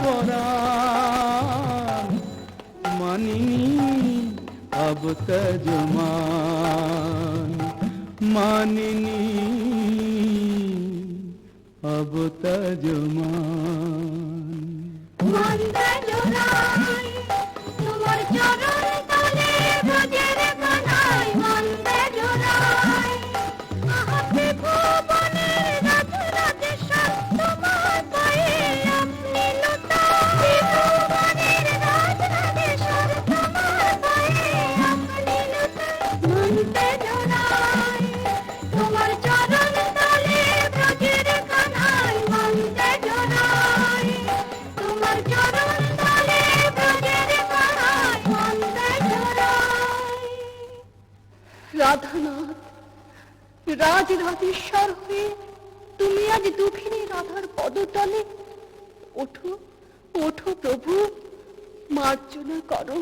পরাণ, মানিনী अब तजमान। मानिनी अब तजमान। মন্দে জোড়াই তোমার চরণ তলে ব্রজের কানাই, মন্দে জোড়াই আহাতে ভুবনের রাজ রাজেশ্বর তোমার পায়ে আপনি লুটাই। ভুবনের রাজ রাজেশ্বর তোমার পায়ে আপনি লুটাই। মন্দে জোড়াই তোমার চরণ তলে ব্রজের কানাই, মন্দে জোড়াই তোমার চরণ তলে ব্রজের কানাই, মন্দে জোড়াই। রাধানাথ, রাজ রাজেশ্বর হয়ে তুমি আজ দুঃখিনী রাধার পদতলে। ওঠো ওঠো প্রভু, মার্জনা করো।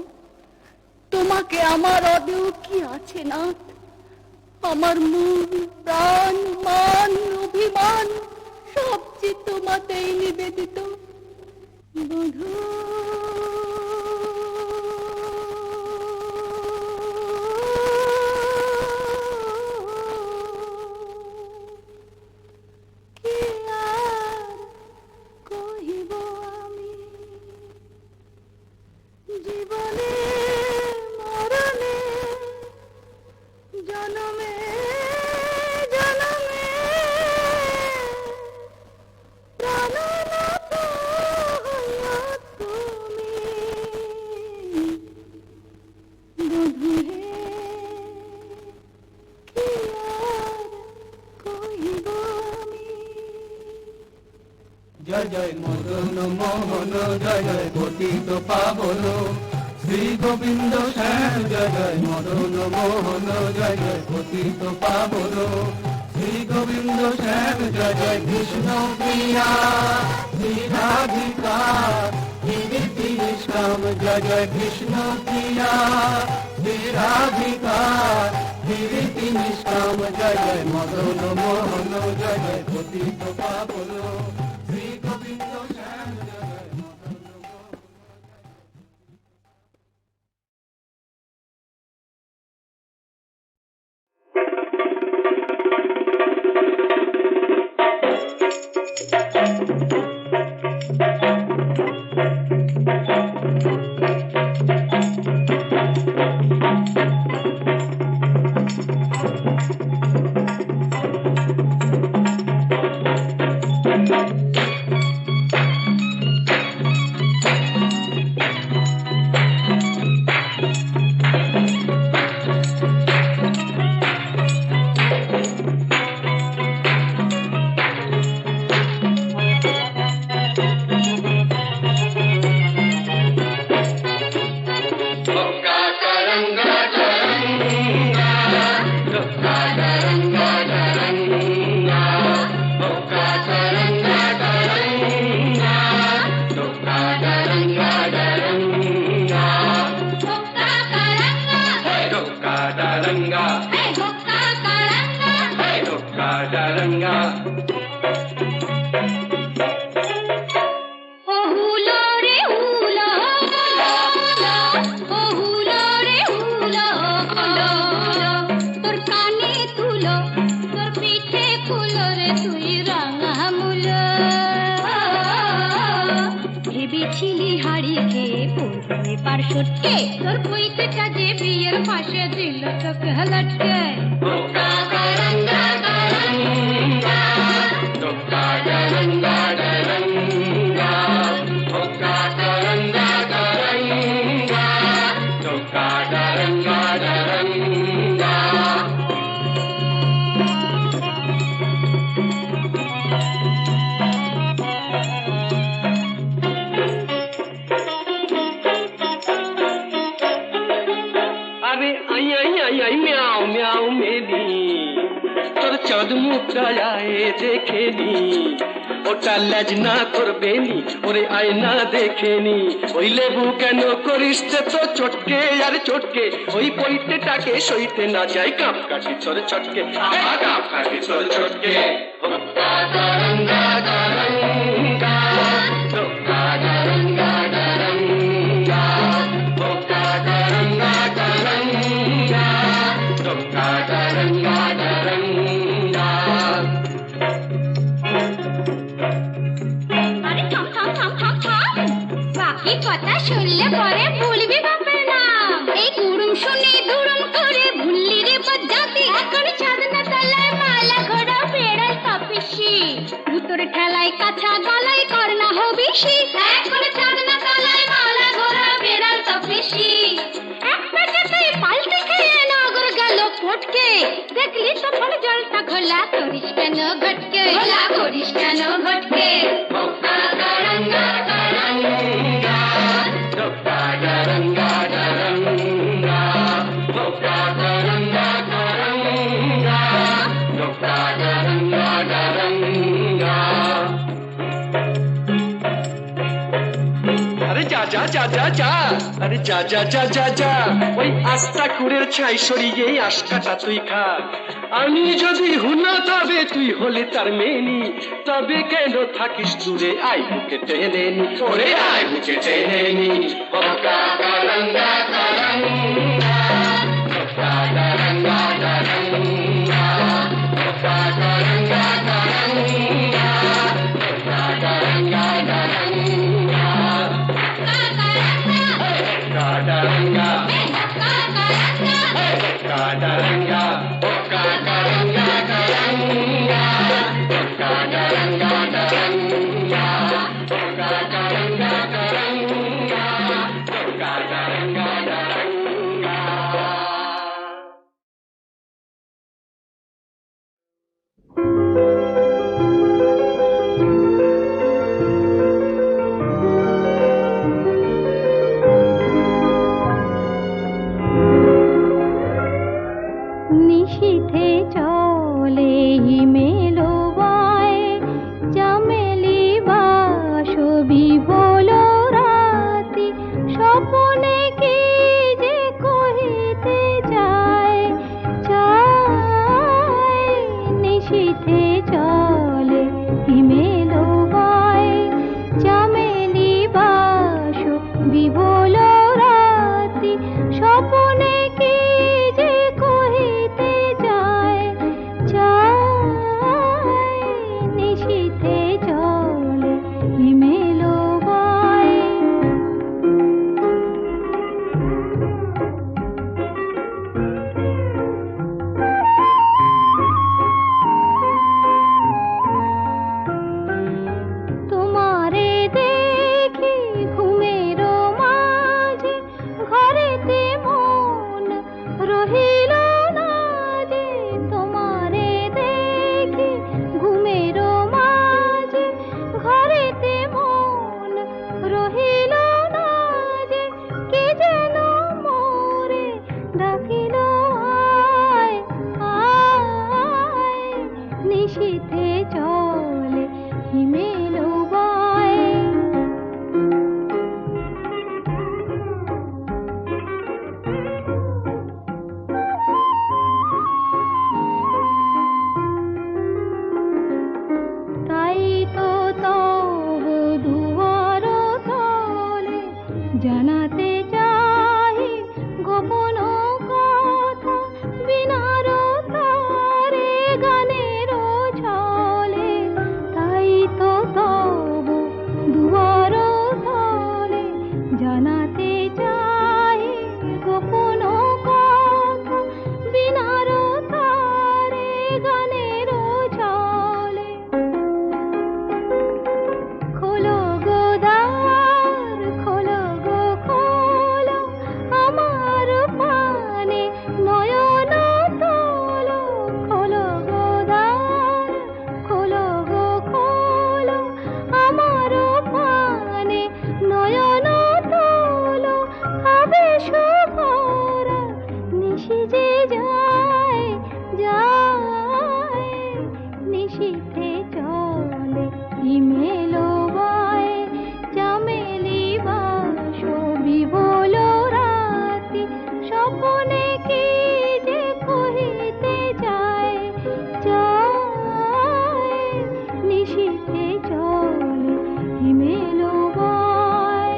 তোমাকে আমার অদেও কি আছে নাথ? আমার মন প্রাণ মান অভিমান সব যে তোমাতেই নিবেদিত। বধূ কি আর কহিব আমি, জীবনে মরণে জনমে জনমে প্রাণনাথ হইয়া তুমি। বধূ হে, কি আর কহিব আমি। জয় জয় মদন মোহন, জয় জয় পতিত পাবন শ্রী গোবিন্দ শ্যাম। জয় জয় মদন মোহন, জয় জয় পতিত পাবন শ্রী গোবিন্দ শ্যাম। জয় জয় কৃষ্ণ প্রিয়া শ্রী রাধিকা গিরিতি নিষ্কাম। জয় জয় কৃষ্ণ প্রিয়া শ্রী রাধিকা গিরিতি নিষ্কাম। জয় জয় মদন মোহন, জয় জয় পতিত পাবন শ্রী গোবিন্দ শ্যাম। জয় জয় মদন মোহন। পড়বে পার সটকে তোর পৈতেটা যে বিয়ের পাশে দিল তোকে লটকে আরে আই আই আই আই মিয়াও মিয়াও মেলি তোর চাঁদ মুখটা আয় দেখে নি ওটা লাজ না করবে নি ওরে আয়না দেখে নি ওই লেবু কেন করিস তো চটকে আর চটকে ওই পৈতেটাকে সইতে না যায় কাপ কাটি তোর চটকে কাপ কাটি তোর চটকে আরে থাম থাম থাম থাম থাম বাকি কথা শুনলে পরে ভুলবি বাপের নাম এই গুরুম শুনে দুরুম করে ভুললি রে বজ্জাতি এখন ছাদনা তলায় মালা ঘোড়া বেড়াল তপিসি ভূতর ঠেলায় কাছা গলায় করনা হবিসি এখন ছাদনা তলায় মালা ঘোড়া বেড়াল তপিসি এক পেটেতেই পাল্টে খেয়ে নগর গেল ফটকে দেখলি তখন জলটা ঘোলা করিস কেন ঘটকে ঘোলা করিস কেন ঘটকে আরে যা যা যা যা যা আরে যা যা যা যা যা ওই আস্তা কুড়ের ছাই সরিয়ে আশকাটা তুই খা আমি যদি হুনা তবে তুই হলে তার মেনি তবে কেন থাকিস দূরে আই বুকে টেনে নি ওরে আই বুকে টেনে নি নিশীথে চলে হিমেলো বায় চামেলি বাসবি বলো রাতি স্বপনে কি যে কহিতে যায় চায় নিশীথে চলে হিমেলো বায় চামেলি বাসবি বলো রাতি স্বপনে কি যে কহিতে যায় চায় নিশীথে চলে হিমেলো বায় জানাতে চাই গোপন কথা বিনার তারে গানের চলে খোলো গো দ্বার খোলো গো খোলো আমার পানে নয়ন তোলো খোলো গো দ্বার খোলো গো খোলো আমার পানে নয়ন তোলো আবেশ ভরা নিশি যে যায় যায় নিশিতে চলে হিমেলো বায় চামেলি বাসো বিবল রাতি স্বপনে কি যে কহিতে যায় যায় নিশিতে চলে হিমেলো বায়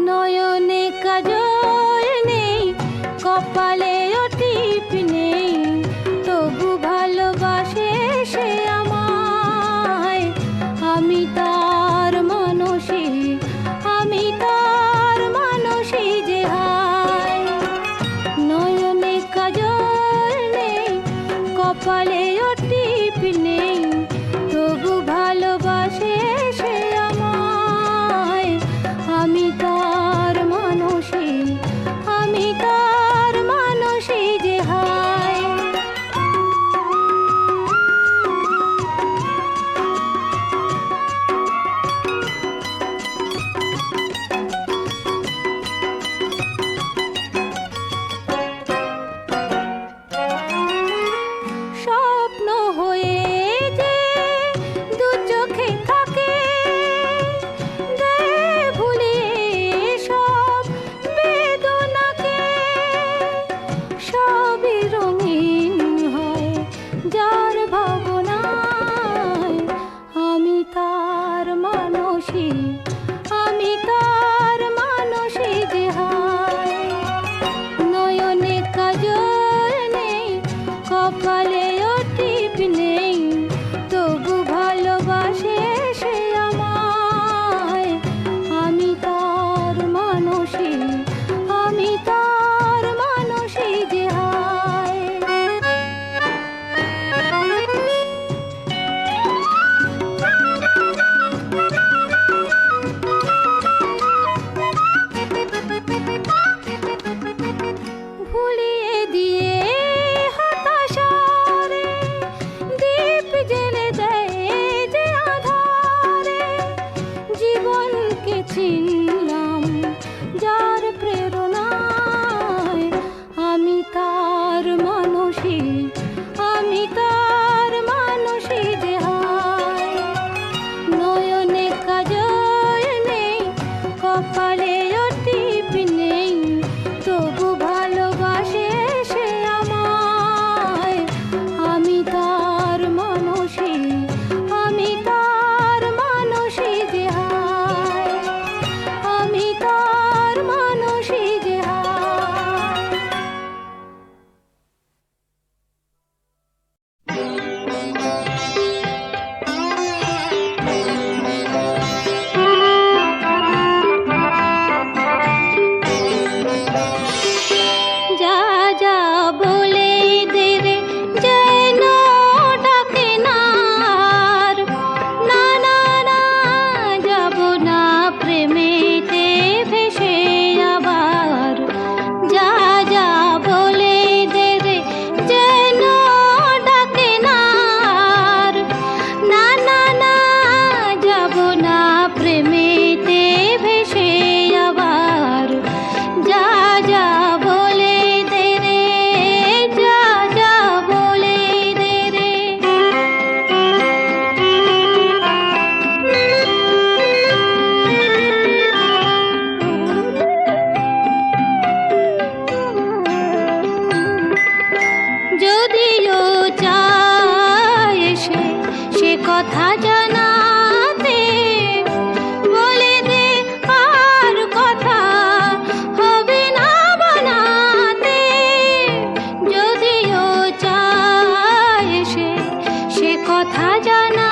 নয়নে কাজল নেই কপালে টিপ নেই তবু ভালোবাসে সে আমায় আমি তার মানুষী যে হায় নয়নে কাজল নেই কপালে টিপ নেই তবু ভালোবাসে সে আমায় আমি তার মানুষী যে হায় স্বপ্ন হয়ে যে দু চোখে থাকে দে ভুলিয়ে সব বেদনাকে সবই রঙিন হয় যার ভাবনায় আমি তার মানুষী যে হায় নয়নে কাজল নেই কপালে টিপ নেই তবু ভালোবাসে সে আমায় আমি তার মানুষী যে হায় ভুলিয়ে দিয়ে হতাশারে দিয়ে কথা জানা